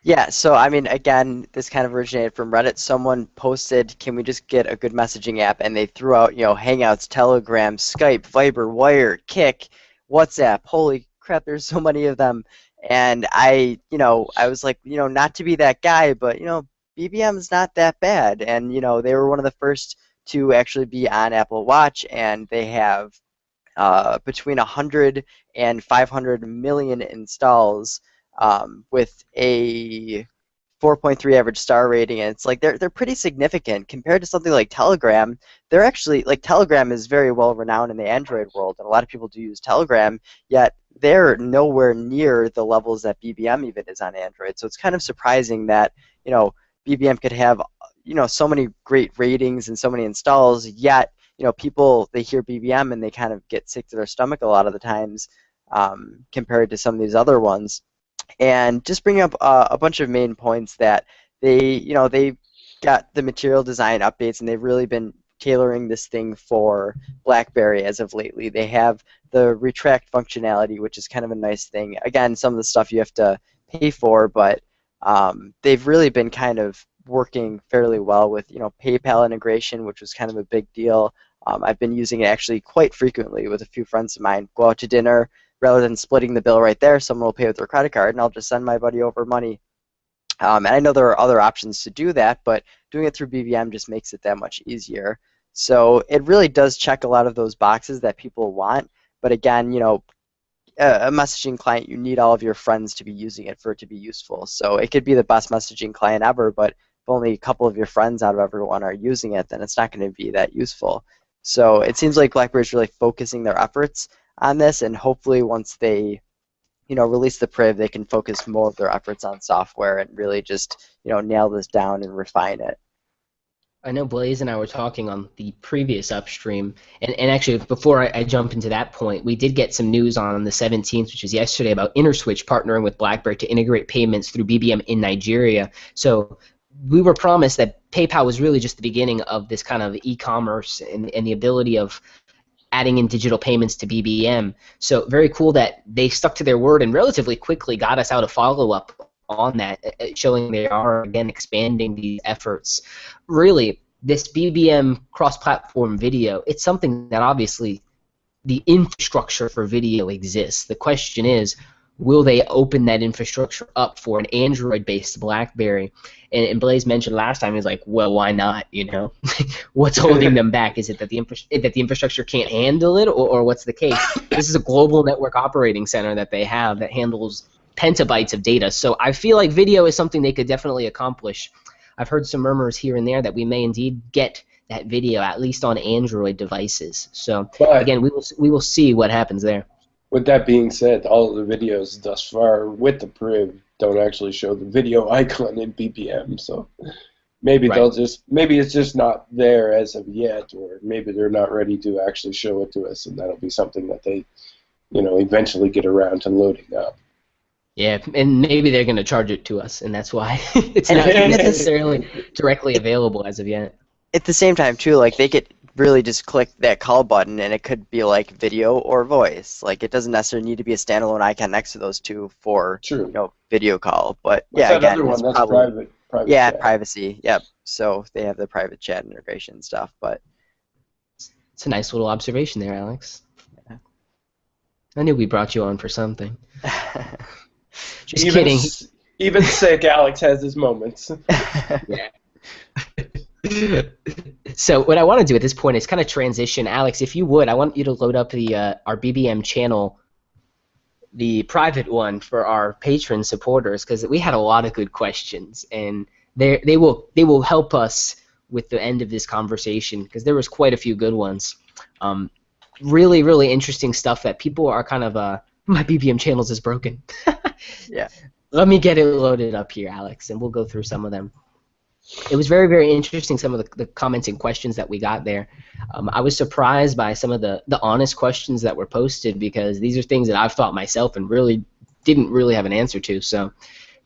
Yeah, so I mean, again, this kind of originated from Reddit. Someone posted, can we just get a good messaging app? And they threw out, Hangouts, Telegram, Skype, Viber, Wire, Kik, WhatsApp. Holy crap, there's so many of them. And I was like, not to be that guy, but, BBM's not that bad. And, they were one of the first to actually be on Apple Watch, and they have between 100 and 500 million installs with a 4.3 average star rating, and it's like they're pretty significant compared to something like Telegram. They're actually, like, Telegram is very well renowned in the Android world, and a lot of people do use Telegram, yet they're nowhere near the levels that BBM even is on Android. So it's kind of surprising that BBM could have so many great ratings and so many installs, yet people, they hear BBM and they kind of get sick to their stomach a lot of the times compared to some of these other ones. And just bringing up a bunch of main points that they got the material design updates, and they've really been tailoring this thing for BlackBerry as of lately. They have the retract functionality, which is kind of a nice thing. Again, some of the stuff you have to pay for, but they've really been kind of working fairly well with PayPal integration, which was kind of a big deal. I've been using it actually quite frequently with a few friends of mine. Go out to dinner, rather than splitting the bill right there, someone will pay with their credit card, and I'll just send my buddy over money. And I know there are other options to do that, but doing it through BBM just makes it that much easier. So it really does check a lot of those boxes that people want. But again, a messaging client, you need all of your friends to be using it for it to be useful. So it could be the best messaging client ever, but if only a couple of your friends out of everyone are using it, then it's not going to be that useful. So it seems like BlackBerry's really focusing their efforts on this, and hopefully once they release the Priv, they can focus more of their efforts on software and really just nail this down and refine it. I know Blaze and I were talking on the previous Upstream, and actually before I jump into that point, we did get some news on the 17th, which was yesterday, about InterSwitch partnering with BlackBerry to integrate payments through BBM in Nigeria. So we were promised that PayPal was really just the beginning of this kind of e-commerce and the ability of adding in digital payments to BBM. So very cool that they stuck to their word and relatively quickly got us out a follow-up on that, showing they are, again, expanding these efforts. Really, this BBM cross-platform video, it's something that obviously the infrastructure for video exists. The question is, will they open that infrastructure up for an Android-based BlackBerry? And Blaze mentioned last time, he's like, well, why not, What's holding them back? Is it that the infrastructure can't handle it, or what's the case? This is a global network operating center that they have that handles petabytes of data. So I feel like video is something they could definitely accomplish. I've heard some murmurs here and there that we may indeed get that video, at least on Android devices. So, again, we will see what happens there. With that being said, all of the videos thus far with the Priv don't actually show the video icon in BBM, so maybe maybe it's just not there as of yet, or maybe they're not ready to actually show it to us, and that'll be something that they, eventually get around to loading up. Yeah, and maybe they're going to charge it to us, and that's why it's not necessarily directly available as of yet. At the same time, too, like they could really just click that call button, and it could be like video or voice. Like it doesn't necessarily need to be a standalone icon next to those two for video call. But What's yeah, that again, other one? it's That's probably private yeah, chat. privacy. Yep. So they have the private chat integration stuff, but it's a nice little observation there, Alex. Yeah. I knew we brought you on for something. Just kidding. Even sick Alex has his moments. Yeah. So what I want to do at this point is kind of transition. Alex, if you would, I want you to load up the our BBM channel, the private one for our patron supporters, because we had a lot of good questions, and they will help us with the end of this conversation, because there was quite a few good ones. Really, really interesting stuff that people are kind of my BBM channels is broken. Yeah. Let me get it loaded up here, Alex, and we'll go through some of them. It was very, very interesting, some of the comments and questions that we got there. I was surprised by some of the honest questions that were posted, because these are things that I've thought myself and really didn't really have an answer to. So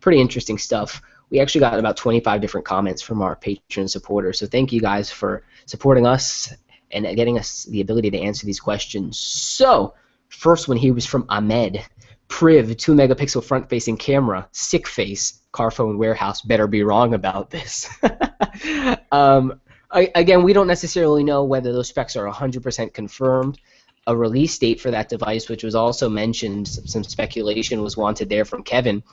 pretty interesting stuff. We actually got about 25 different comments from our patron supporters. So thank you guys for supporting us and getting us the ability to answer these questions. So first one here was from Ahmed. Priv, 2-megapixel front-facing camera, sick face, car phone warehouse, better be wrong about this. Again, we don't necessarily know whether those specs are 100% confirmed. A release date for that device, which was also mentioned, some speculation was wanted there from Kevin.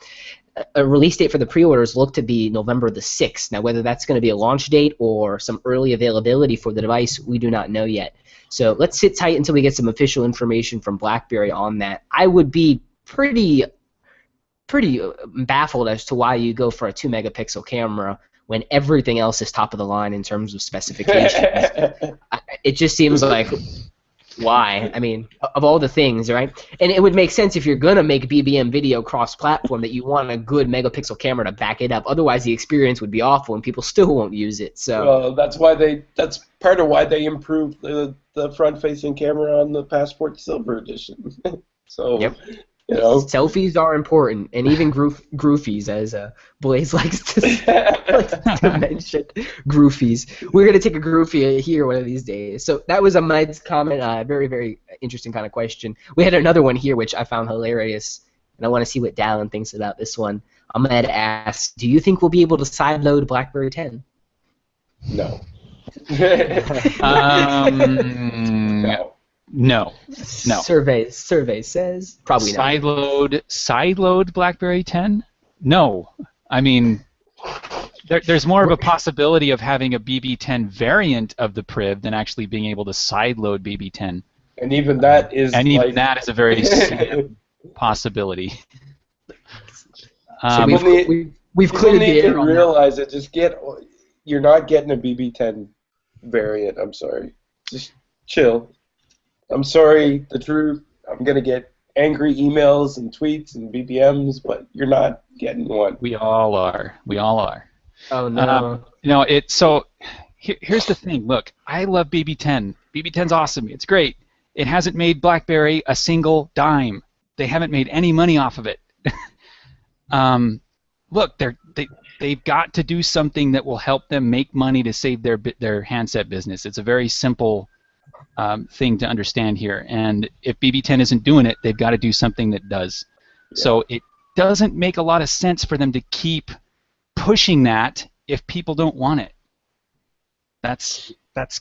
A release date for the pre-orders looked to be November the 6th. Now, whether that's going to be a launch date or some early availability for the device, we do not know yet. So let's sit tight until we get some official information from BlackBerry on that. I would be pretty baffled as to why you go for a 2-megapixel camera when everything else is top of the line in terms of specifications. It just seems like, why? I mean, of all the things, right? And it would make sense if you're going to make BBM video cross-platform that you want a good megapixel camera to back it up. Otherwise, the experience would be awful and people still won't use it. So well, that's part of why they improved the front-facing camera on the Passport Silver Edition. So yep. You know? Selfies are important, and even groofies, as Blaze likes to mention. Groofies. We're going to take a groofie here one of these days. So that was a Mud's comment. Very, very interesting kind of question. We had another one here, which I found hilarious, and I want to see what Dallin thinks about this one. Ahmed asks, do you think we'll be able to sideload BlackBerry 10? No. No. Survey says probably not. Sideload BlackBerry 10? No. I mean, there's more of a possibility of having a BB10 variant of the Priv than actually being able to sideload BB10. And even that is a very slim possibility. So we've cleared the air on realize it. You're not getting a BB10 variant. I'm sorry. Just chill. I'm sorry, the truth. I'm going to get angry emails and tweets and BBMs, but you're not getting one. We all are. Oh, no. Here's the thing. Look, I love BB10. BB10's awesome. It's great. It hasn't made BlackBerry a single dime. They haven't made any money off of it. Look, they've got to do something that will help them make money to save their handset business. It's a very simple thing to understand here, and if BB10 isn't doing it, they've got to do something that does. Yeah. So it doesn't make a lot of sense for them to keep pushing that if people don't want it. That's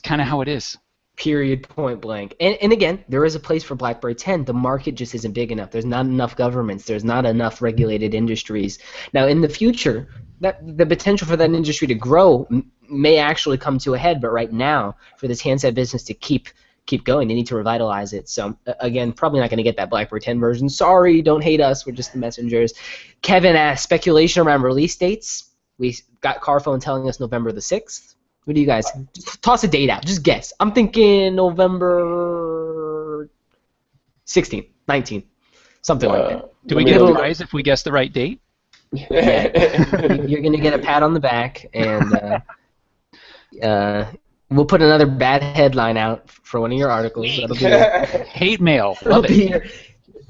kind of how it is. Period, point blank. And again, there is a place for BlackBerry 10. The market just isn't big enough. There's not enough governments. There's not enough regulated industries. Now, in the future, the potential for that industry to grow may actually come to a head, but right now, for this handset business to keep going, they need to revitalize it. So, again, probably not going to get that BlackBerry 10 version. Sorry, don't hate us. We're just the messengers. Kevin asked, speculation around release dates. We got Carphone telling us November the 6th. What do you guys? Just toss a date out. Just guess. I'm thinking November 16th, 19th, something like that. Do we get a prize if we guess the right date? Yeah. You're going to get a pat on the back, and we'll put another bad headline out for one of your articles. That'll be hate mail. Love it.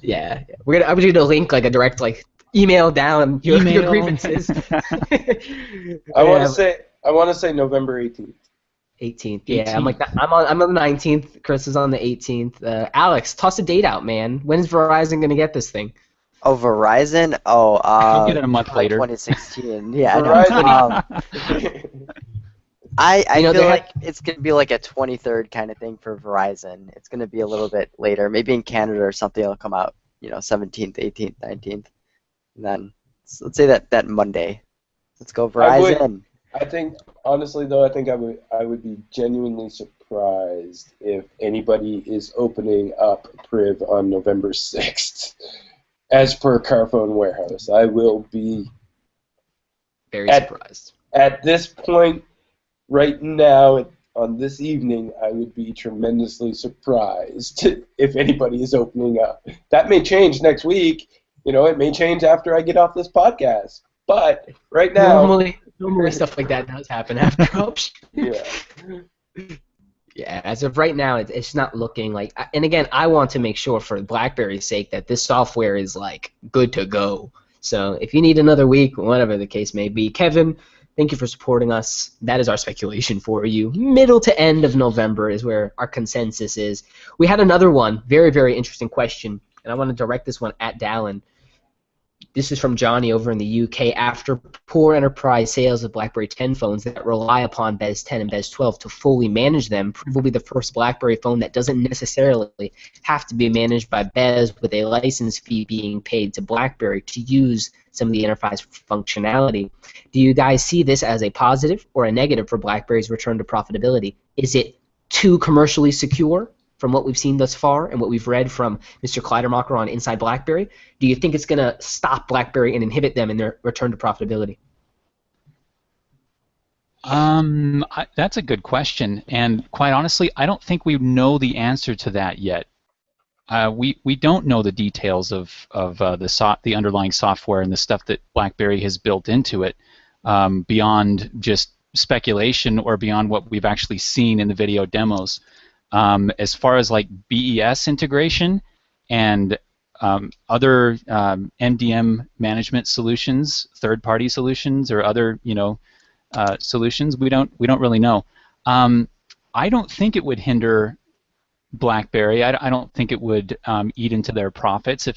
Yeah. I'm going to link like a direct email down your grievances. I want to say November 18th. 18th. Yeah, 18th. I'm on the 19th. Chris is on the 18th. Alex, toss a date out, man. When's Verizon gonna get this thing? Oh, Verizon? Oh, I'll get it a month later. 2016. Yeah, I feel like it's gonna be like a 23rd kind of thing for Verizon. It's gonna be a little bit later. Maybe in Canada or something it'll come out, 17th, 18th, 19th. And then let's say that Monday. Let's go Verizon. I think, honestly, though, I would be genuinely surprised if anybody is opening up Priv on November 6th, as per Carphone Warehouse. I will be very surprised. At this point, right now, on this evening, I would be tremendously surprised if anybody is opening up. That may change next week. It may change after I get off this podcast. But right now... Normally stuff like that does happen after option. Yeah. Yeah, as of right now, it's not looking like... And again, I want to make sure for BlackBerry's sake that this software is, good to go. So if you need another week, whatever the case may be. Kevin, thank you for supporting us. That is our speculation for you. Middle to end of November is where our consensus is. We had another one, very, very interesting question, and I want to direct this one at Dallin. This is from Johnny over in the UK. After poor enterprise sales of BlackBerry 10 phones that rely upon BES 10 and BES 12 to fully manage them, Priv will be the first BlackBerry phone that doesn't necessarily have to be managed by BES with a license fee being paid to BlackBerry to use some of the enterprise functionality. Do you guys see this as a positive or a negative for BlackBerry's return to profitability? Is it too commercially secure? From what we've seen thus far and what we've read from Mr. Kleidermacher on Inside BlackBerry, do you think it's going to stop BlackBerry and inhibit them in their return to profitability? That's a good question, and quite honestly, I don't think we know the answer to that yet. We don't know the details of the underlying software and the stuff that BlackBerry has built into it beyond just speculation or beyond what we've actually seen in the video demos. As far as BES integration and other MDM management solutions, third-party solutions, or other solutions. We don't really know. I don't think it would hinder BlackBerry. I don't think it would eat into their profits.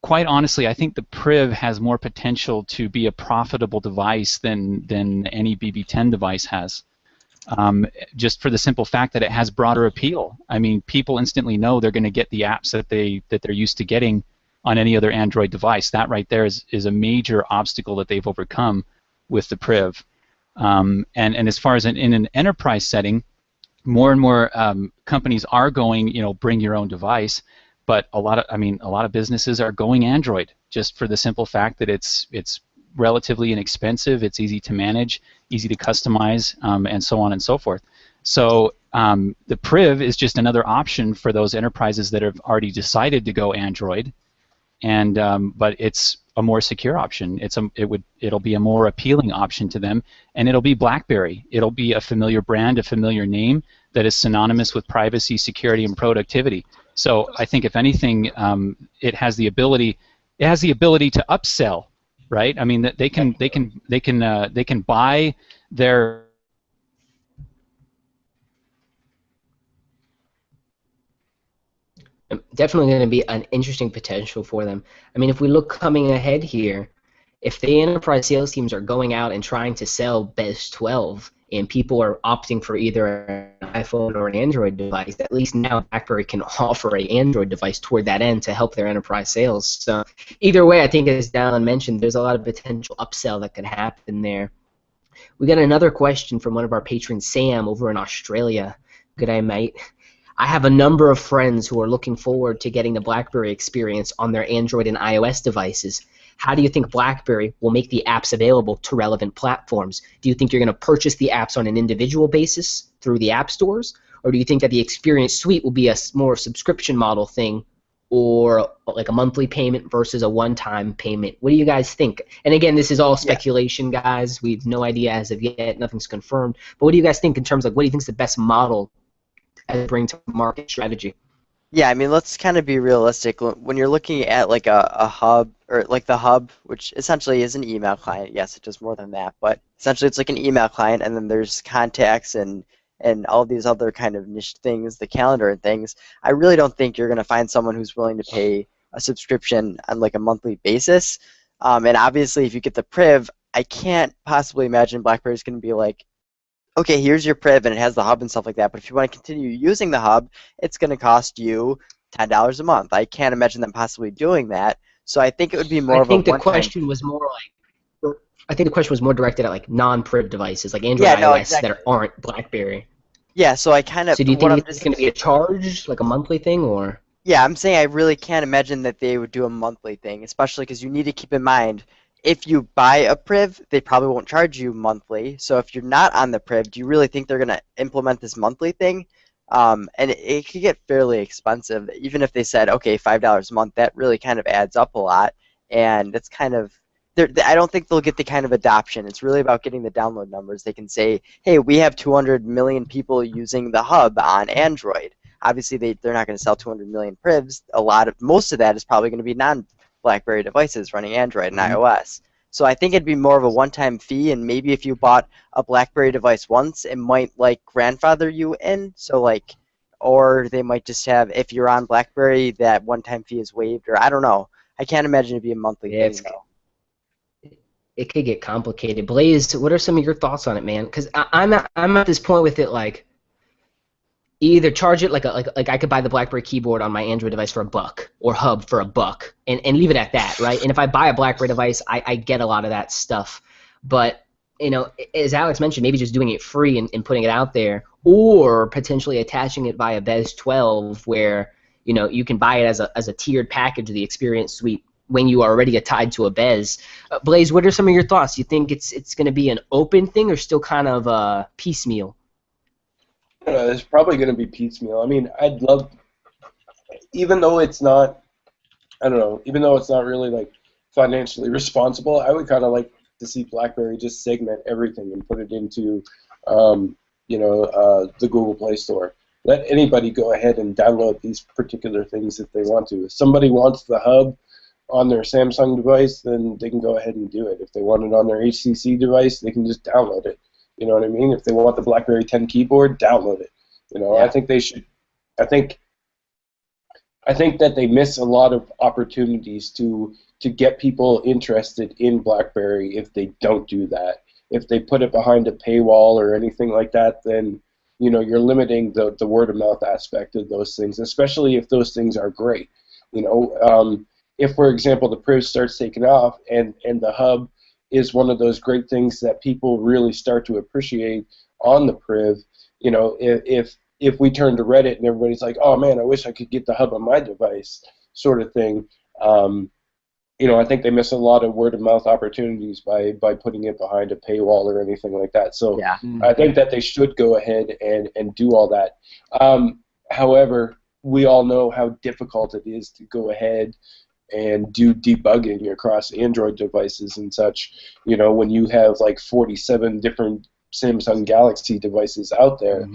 Quite honestly, I think the Priv has more potential to be a profitable device than any BB10 device has. Just for the simple fact that it has broader appeal. I mean, people instantly know they're going to get the apps that they're used to getting on any other Android device. That right there is a major obstacle that they've overcome with the Priv. And as far as in an enterprise setting, more and more companies are going, bring your own device. But a lot of businesses are going Android just for the simple fact that it's relatively inexpensive, it's easy to manage, easy to customize, and so on and so forth. So the Priv is just another option for those enterprises that have already decided to go Android, and but it's a more secure option. It'll be a more appealing option to them, and it'll be BlackBerry. It'll be a familiar brand, a familiar name that is synonymous with privacy, security, and productivity. So I think if anything, it has the ability to upsell, right? I mean, that they can buy their definitely going to be an interesting potential for them. I mean, if we look coming ahead here, if the enterprise sales teams are going out and trying to sell BES 12 and people are opting for either an iPhone or an Android device, at least now BlackBerry can offer an Android device toward that end to help their enterprise sales. So either way, I think as Dallin mentioned, there's a lot of potential upsell that could happen there. We got another question from one of our patrons, Sam, over in Australia. Good day, mate. I have a number of friends who are looking forward to getting the BlackBerry experience on their Android and iOS devices. How do you think BlackBerry will make the apps available to relevant platforms? Do you think you're going to purchase the apps on an individual basis through the app stores? Or do you think that the experience suite will be a more subscription model thing, or like a monthly payment versus a one-time payment? What do you guys think? And again, this is all speculation, guys. We have no idea as of yet. Nothing's confirmed. But what do you guys think in terms of what do you think is the best model as bring to market strategy? Yeah, I mean, let's kind of be realistic. When you're looking at like a hub, or like the hub, which essentially is an email client. Yes, it does more than that, but essentially it's like an email client, and then there's contacts and all these other kind of niche things, the calendar and things. I really don't think you're going to find someone who's willing to pay a subscription on like a monthly basis. And obviously, if you get the Priv, I can't possibly imagine BlackBerry's going to be like, okay, here's your Priv, and it has the hub and stuff like that, but if you want to continue using the hub, it's going to cost you $10 a month. I can't imagine them possibly doing that, so I think it would be more of a one-time... I think the question was more directed at like non-Priv devices, like Android and iOS exactly. That aren't BlackBerry. Yeah, so I kind of... So do you think it's going to be a charge, like a monthly thing, or...? Yeah, I'm saying I really can't imagine that they would do a monthly thing, especially because you need to keep in mind, if you buy a Priv, they probably won't charge you monthly. So if you're not on the Priv, do you really think they're going to implement this monthly thing? And it could get fairly expensive. Even if they said, okay, $5 a month, that really kind of adds up a lot. And it's kind of, I don't think they'll get the kind of adoption. It's really about getting the download numbers. They can say, hey, we have 200 million people using the hub on Android. Obviously, they're not going to sell 200 million Privs. Most of that is probably going to be non-BlackBerry devices running Android and iOS. So I think it'd be more of a one-time fee, and maybe if you bought a BlackBerry device once, it might like grandfather you in. So like, or they might just have, if you're on BlackBerry, that one-time fee is waived, or I don't know. I can't imagine it'd be a monthly thing though. It could get complicated. Blaze, what are some of your thoughts on it, man? Because I'm at this point with it, like, either charge it like I could buy the BlackBerry keyboard on my Android device for $1 or hub for $1 and leave it at that, right? And if I buy a BlackBerry device, I get a lot of that stuff. But as Alex mentioned, maybe just doing it free and putting it out there, or potentially attaching it via BES 12, where you can buy it as a tiered package of the Experience Suite when you are already tied to a BES. Blaze, what are some of your thoughts? You think it's going to be an open thing or still kind of piecemeal? It's probably going to be piecemeal. I mean, I'd love, even though it's not, I don't know, even though it's not really like financially responsible, I would kind of like to see BlackBerry just segment everything and put it into, the Google Play Store. let anybody go ahead and download these particular things if they want to. If somebody wants the hub on their Samsung device, then they can go ahead and do it. If they want it on their HTC device, they can just download it. You know what I mean? If they want the BlackBerry 10 keyboard, download it. You know, Yeah. I think they should. I think that they miss a lot of opportunities to get people interested in BlackBerry if they don't do that. If they put it behind a paywall or anything like that, then you're limiting the word of mouth aspect of those things, especially if those things are great. If, for example, the Priv starts taking off and the hub is one of those great things that people really start to appreciate on the Priv, if we turn to Reddit and everybody's like, oh man, I wish I could get the hub on my device, sort of thing, I think they miss a lot of word of mouth opportunities by putting it behind a paywall or anything like that. So Yeah. I think that they should go ahead and do all that. However, we all know how difficult it is to go ahead and do debugging across Android devices and such. When you have like 47 different Samsung Galaxy devices out there,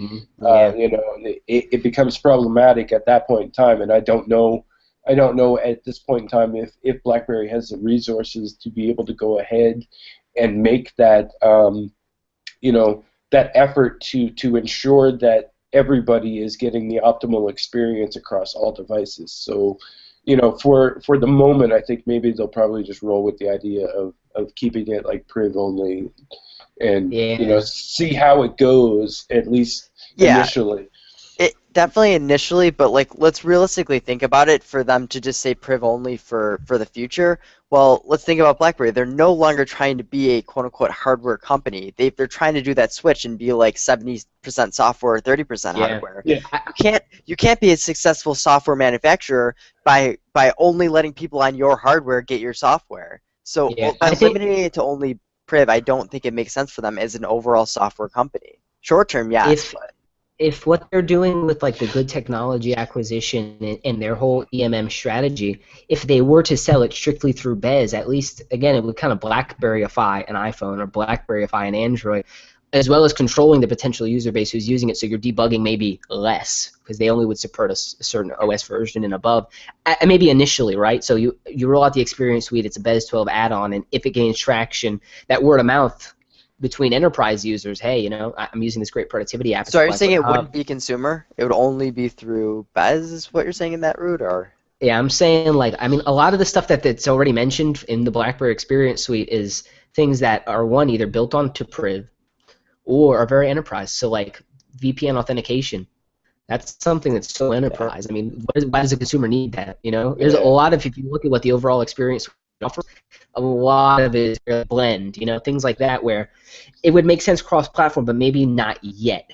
it becomes problematic at that point in time. And I don't know at this point in time if BlackBerry has the resources to be able to go ahead and make that that effort to ensure that everybody is getting the optimal experience across all devices. So for the moment, I think maybe they'll probably just roll with the idea of keeping it like Priv only, and see how it goes, at least initially. It definitely initially, but like let's realistically think about it. For them to just say Priv only for the future, well, let's think about BlackBerry. They're no longer trying to be a quote unquote hardware company. They're trying to do that switch and be like 70% software, 30% hardware. Yeah. You can't be a successful software manufacturer by only letting people on your hardware get your software. So by limiting it to only Priv, I don't think it makes sense for them as an overall software company. Short term, yes. If what they're doing with like the good technology acquisition and their whole EMM strategy, if they were to sell it strictly through Bez, at least again it would kind of BlackBerryify an iPhone or BlackBerryify an Android, as well as controlling the potential user base who's using it, so your debugging may be less because they only would support a certain OS version and above, maybe initially, right? So you roll out the Experience Suite, it's a Bez 12 add-on, and if it gains traction, that word of mouth between enterprise users, hey, I'm using this great productivity app. So are you saying it wouldn't be consumer? It would only be through Bez, is what you're saying in that route, or? Yeah, I'm saying a lot of the stuff that's already mentioned in the BlackBerry Experience Suite is things that are either built onto Priv or are very enterprise. So like VPN authentication, that's something that's so enterprise. I mean, why does a consumer need that? There's a lot of, if you look at what the overall Experience Suite offers, a lot of it is a blend, things like that, where it would make sense cross-platform, but maybe not yet.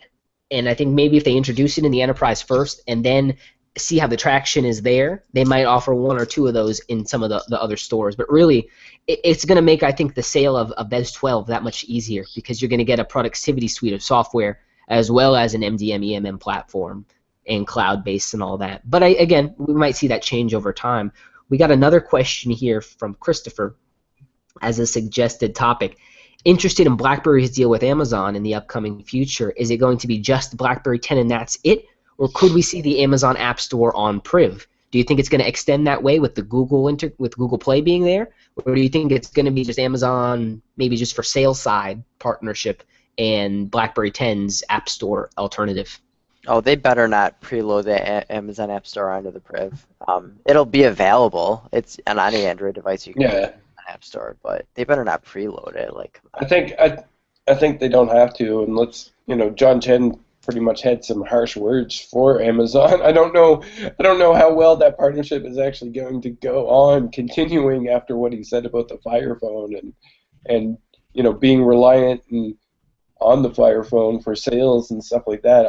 And I think maybe if they introduce it in the enterprise first and then see how the traction is there, they might offer one or two of those in some of the other stores. But really, it's going to make, I think, the sale of Bez 12 that much easier because you're going to get a productivity suite of software as well as an MDM EMM platform and cloud-based and all that. But again, we might see that change over time. We got another question here from Christopher as a suggested topic. Interested in BlackBerry's deal with Amazon in the upcoming future. Is it going to be just BlackBerry 10 and that's it? Or could we see the Amazon App Store on Priv? Do you think it's going to extend that way with the with Google Play being there? Or do you think it's going to be just Amazon, maybe just for sales side partnership, and BlackBerry 10's App Store alternative? Oh, they better not preload the Amazon App Store onto the Priv. It'll be available. It's on any Android device you can get an App Store, but they better not preload it. I think they don't have to, and John Chen pretty much had some harsh words for Amazon. I don't know how well that partnership is actually going to go on continuing after what he said about the Fire Phone and being reliant on the Fire Phone for sales and stuff like that.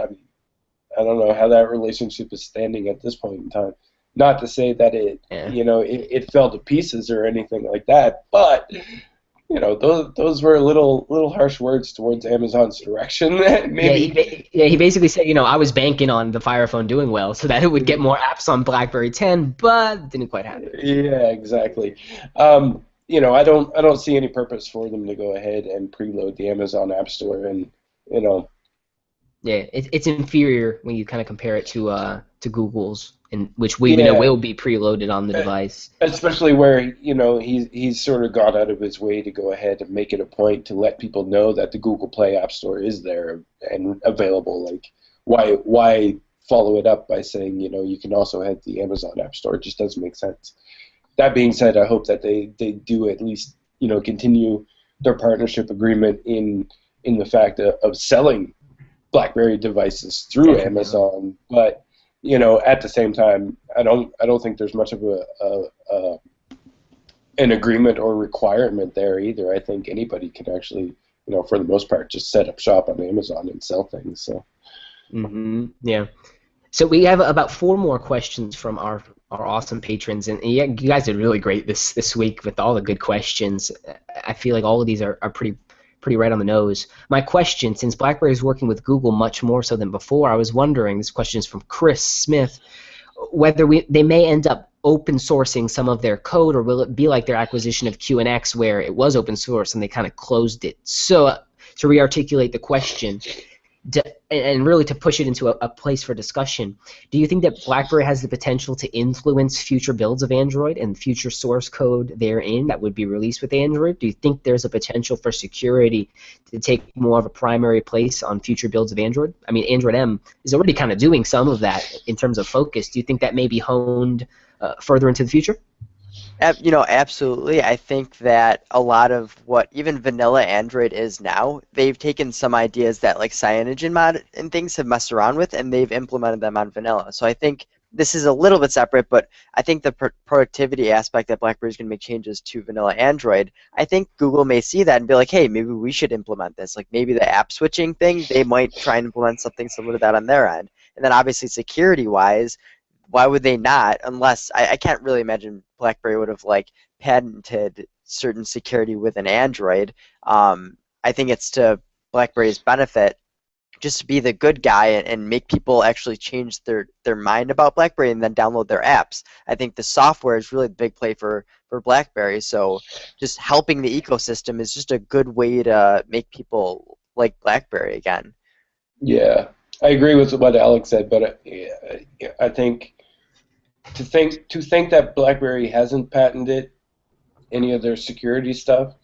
I don't know how that relationship is standing at this point in time. Not to say that it fell to pieces or anything like that, but those were little harsh words towards Amazon's direction. Maybe. He basically said, I was banking on the Fire Phone doing well so that it would get more apps on BlackBerry 10, but it didn't quite happen. Yeah, exactly. I don't see any purpose for them to go ahead and preload the Amazon App Store, and Yeah, it's inferior when you kind of compare it to Google's, and which we know Yeah, will be preloaded on the device. especially where he's sort of gone out of his way to go ahead and make it a point to let people know that the Google Play App Store is there and available. Like, why follow it up by saying you can also head to the Amazon App Store? It just doesn't make sense. That being said, I hope that they do at least continue their partnership agreement in the fact of selling BlackBerry devices through Amazon, but at the same time, I don't think there's much of an agreement or requirement there either. I think anybody can actually, for the most part, just set up shop on Amazon and sell things. So. Yeah. So we have about 4 more questions from our awesome patrons, and yeah, you guys did really great this week with all the good questions. I feel like all of these are pretty right on the nose. My question, since BlackBerry is working with Google much more so than before, I was wondering, this question is from Chris Smith, whether they may end up open sourcing some of their code, or will it be like their acquisition of QNX where it was open source and they kind of closed it? So to re-articulate the question, and really to push it into a place for discussion, do you think that BlackBerry has the potential to influence future builds of Android and future source code therein that would be released with Android? Do you think there's a potential for security to take more of a primary place on future builds of Android? I mean, Android M is already kind of doing some of that in terms of focus. Do you think that may be honed further into the future? Absolutely. I think that a lot of what even vanilla Android is now, they've taken some ideas that like CyanogenMod and things have messed around with, and they've implemented them on vanilla. So I think this is a little bit separate, but I think the productivity aspect that BlackBerry is going to make changes to vanilla Android, I think Google may see that and be like, hey, maybe we should implement this. Like maybe the app switching thing, they might try and implement something similar to that on their end. And then obviously security-wise, why would they not? Unless I can't really imagine BlackBerry would have like patented certain security within Android. I think it's to BlackBerry's benefit just to be the good guy and make people actually change their mind about BlackBerry and then download their apps. I think the software is really the big play for BlackBerry. So just helping the ecosystem is just a good way to make people like BlackBerry again. Yeah, I agree with what Alex said, but I think to think that BlackBerry hasn't patented any of their security stuff,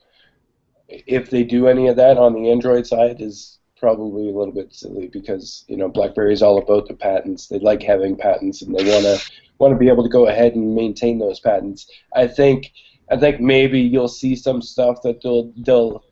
if they do any of that on the Android side, is probably a little bit silly, because BlackBerry is all about the patents. They like having patents, and they want to be able to go ahead and maintain those patents. I think maybe you'll see some stuff that they'll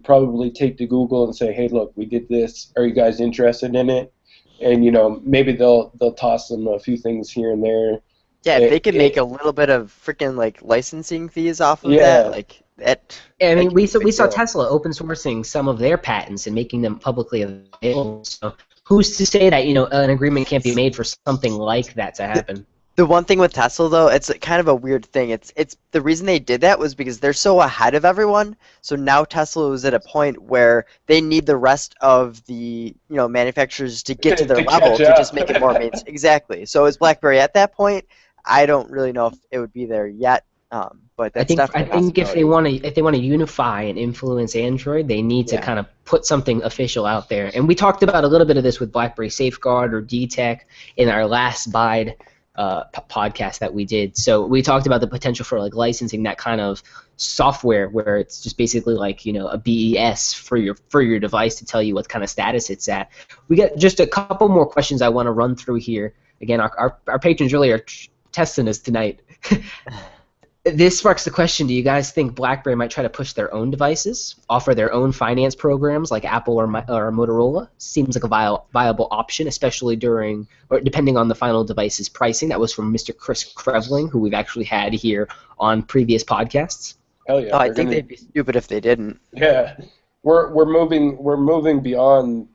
probably take to Google and say, hey, look, we did this. Are you guys interested in it? And maybe they'll toss them a few things here and there. Yeah, if they could make a little bit of freaking like licensing fees off of that, like that. I mean, we saw Tesla open sourcing some of their patents and making them publicly available. So who's to say that an agreement can't be made for something like that to happen? The one thing with Tesla, though, it's kind of a weird thing. It's the reason they did that was because they're so ahead of everyone. So now Tesla was at a point where they need the rest of the manufacturers to get to their level to just make it more mainstream. Exactly. So is BlackBerry at that point? I don't really know if it would be there yet. But that's I think if they want to unify and influence Android, they need to kind of put something official out there. And we talked about a little bit of this with BlackBerry Safeguard or DTEC in our last BIDE podcast that we did. So we talked about the potential for like licensing that kind of software where it's just basically like a BES for your device to tell you what kind of status it's at. We got just a couple more questions I want to run through here. Again, our patrons really are testing us tonight. This sparks the question, do you guys think BlackBerry might try to push their own devices, offer their own finance programs like Apple or Motorola? Seems like a viable option, especially depending on the final device's pricing. That was from Mr. Chris Krevling, who we've actually had here on previous podcasts. Hell yeah! I think they'd be stupid if they didn't. Yeah, we're moving beyond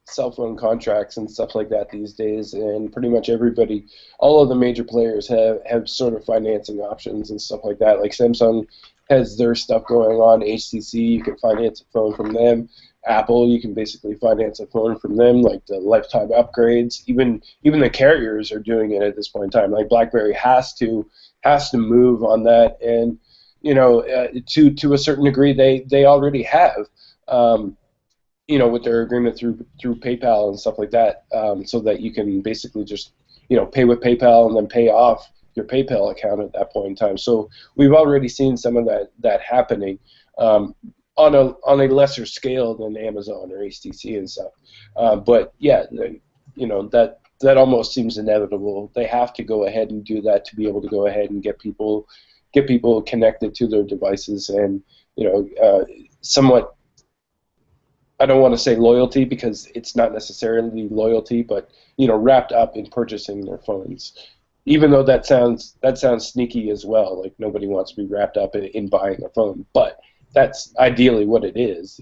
cell phone contracts and stuff like that these days, and pretty much everybody, all of the major players have sort of financing options and stuff like that. Like Samsung has their stuff going on. HTC, you can finance a phone from them. Apple, you can basically finance a phone from them, like the lifetime upgrades. Even the carriers are doing it at this point in time. Like BlackBerry has to move on that, and to a certain degree they already have. with their agreement through PayPal and stuff like that, so that you can basically just pay with PayPal and then pay off your PayPal account at that point in time. So we've already seen some of that happening on a lesser scale than Amazon or HTC and stuff. But yeah, that almost seems inevitable. They have to go ahead and do that to be able to go ahead and get people connected to their devices and somewhat. I don't want to say loyalty because it's not necessarily loyalty, but wrapped up in purchasing their phones. Even though that sounds sneaky as well, like nobody wants to be wrapped up in buying a phone, but that's ideally what it is.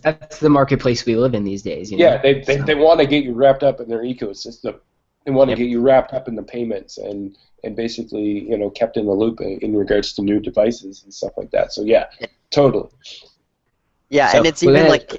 That's the marketplace we live in these days. Yeah, they want to get you wrapped up in their ecosystem. They want to get you wrapped up in the payments and basically kept in the loop in regards to new devices and stuff like that. So yeah, totally. Yeah, so, and it's even like.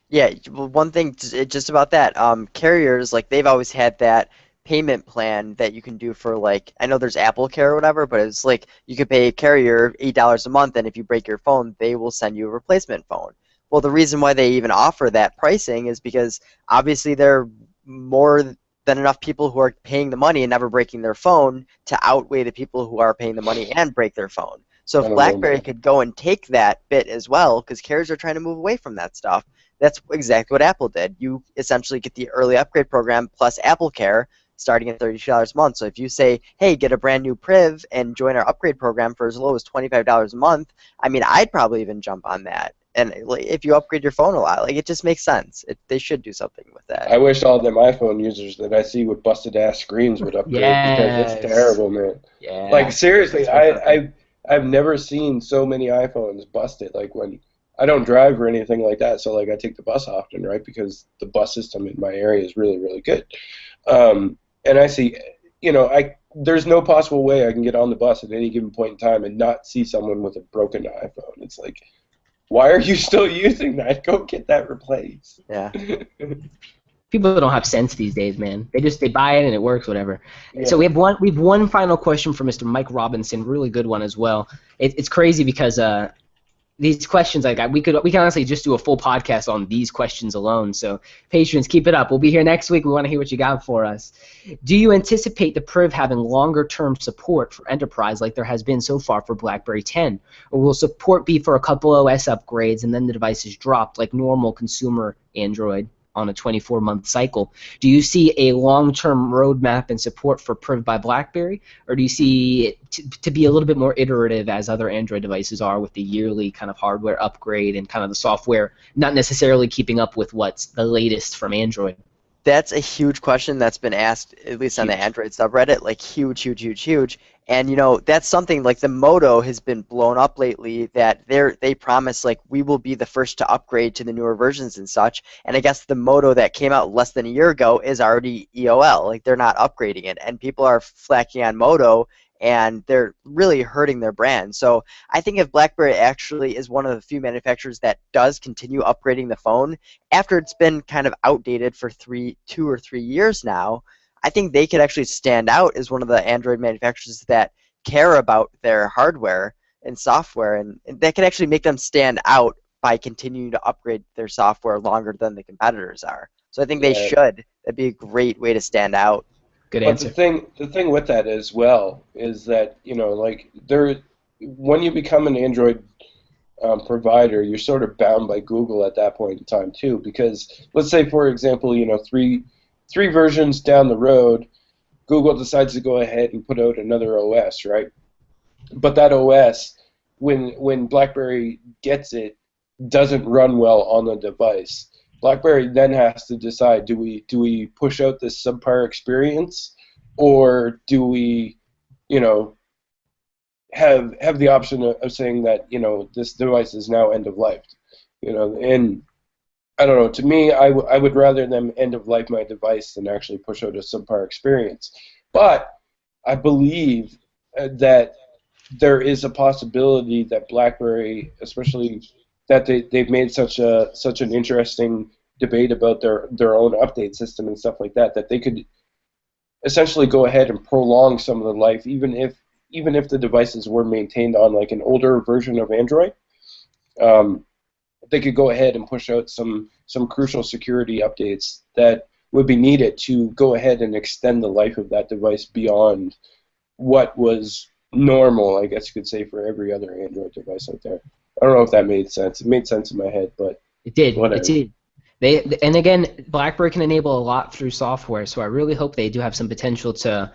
Yeah, one thing just about that, carriers, like, they've always had that payment plan that you can do for, like, I know there's Apple Care or whatever, but it's like you could pay a carrier $8 a month, and if you break your phone, they will send you a replacement phone. Well, the reason why they even offer that pricing is because obviously there are more than enough people who are paying the money and never breaking their phone to outweigh the people who are paying the money and break their phone. So if BlackBerry could go and take that bit as well, because carriers are trying to move away from that stuff, that's exactly what Apple did. You essentially get the early upgrade program plus Apple Care starting at $32 a month. So if you say, hey, get a brand new Priv and join our upgrade program for as low as $25 a month, I mean, I'd probably even jump on that. And if you upgrade your phone a lot, like, it just makes sense. They should do something with that. I wish all them iPhone users that I see with busted ass screens would upgrade because it's terrible, man. Yeah. Like, seriously, I've never seen so many iPhones busted. Like, when I don't drive or anything like that, so like I take the bus often, right? Because the bus system in my area is really, really good. And I see, there's no possible way I can get on the bus at any given point in time and not see someone with a broken iPhone. It's like, why are you still using that? Go get that replaced. Yeah. People don't have sense these days, man. They buy it and it works, whatever. Yeah. So we have one final question from Mr. Mike Robinson, really good one as well. It's crazy because these questions we can honestly just do a full podcast on these questions alone. So patrons, keep it up. We'll be here next week. We want to hear what you got for us. Do you anticipate the Priv having longer term support for enterprise like there has been so far for BlackBerry 10? Or will support be for a couple OS upgrades and then the device is dropped like normal consumer Android on a 24-month cycle? Do you see a long-term roadmap and support for Priv by BlackBerry, or do you see it to be a little bit more iterative as other Android devices are with the yearly kind of hardware upgrade and kind of the software not necessarily keeping up with what's the latest from Android? That's a huge question that's been asked, at least on the Android subreddit, like huge, huge, huge, huge. And, that's something like the Moto has been blown up lately that they promise, like, we will be the first to upgrade to the newer versions and such. And I guess the Moto that came out less than a year ago is already EOL. Like, they're not upgrading it. And people are flacking on Moto, and they're really hurting their brand. So I think if BlackBerry actually is one of the few manufacturers that does continue upgrading the phone, after it's been kind of outdated for 2 or 3 years now, I think they could actually stand out as one of the Android manufacturers that care about their hardware and software, and that can actually make them stand out by continuing to upgrade their software longer than the competitors are. So I think they should. That'd be a great way to stand out. Good answer. But the thing with that as well is that when you become an Android provider, you're sort of bound by Google at that point in time too. Because let's say, for example, three versions down the road, Google decides to go ahead and put out another OS, right? But that OS, when BlackBerry gets it, doesn't run well on the device. BlackBerry then has to decide: do we push out this subpar experience, or do we, have the option of saying that this device is now end of life, and I don't know. To me, I would rather them end of life my device than actually push out a subpar experience. But I believe that there is a possibility that BlackBerry, especially that they've made such an interesting debate about their own update system and stuff like that, that they could essentially go ahead and prolong some of the life, even if the devices were maintained on like an older version of Android. they could go ahead and push out some crucial security updates that would be needed to go ahead and extend the life of that device beyond what was normal, I guess you could say, for every other Android device out there. I don't know if that made sense. It made sense in my head, but It did. whatever. It did. And again, BlackBerry can enable a lot through software, so I really hope they do have some potential to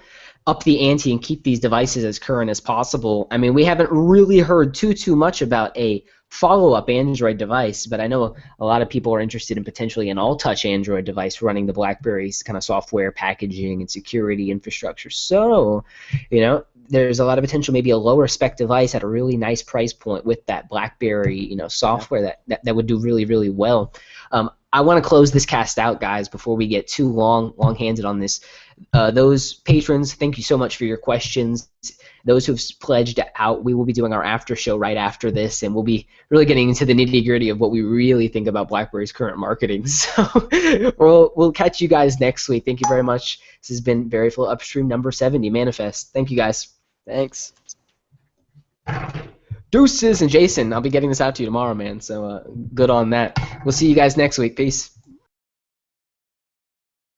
up the ante and keep these devices as current as possible. I mean, we haven't really heard too much about a follow-up Android device, but I know a lot of people are interested in potentially an all-touch Android device running the BlackBerry's kind of software packaging and security infrastructure. So, there's a lot of potential, maybe a lower spec device at a really nice price point with that BlackBerry, software that would do really, really well. I want to close this cast out, guys, before we get too long-handed on this. Those patrons, thank you so much for your questions. Those who've pledged out, we will be doing our after show right after this, and we'll be really getting into the nitty-gritty of what we really think about BlackBerry's current marketing. So we'll catch you guys next week. Thank you very much. This has been BerryFlow Upstream number 70, Manifest. Thank you, guys. Thanks. Deuces, and Jason, I'll be getting this out to you tomorrow, man, so good on that. We'll see you guys next week. Peace.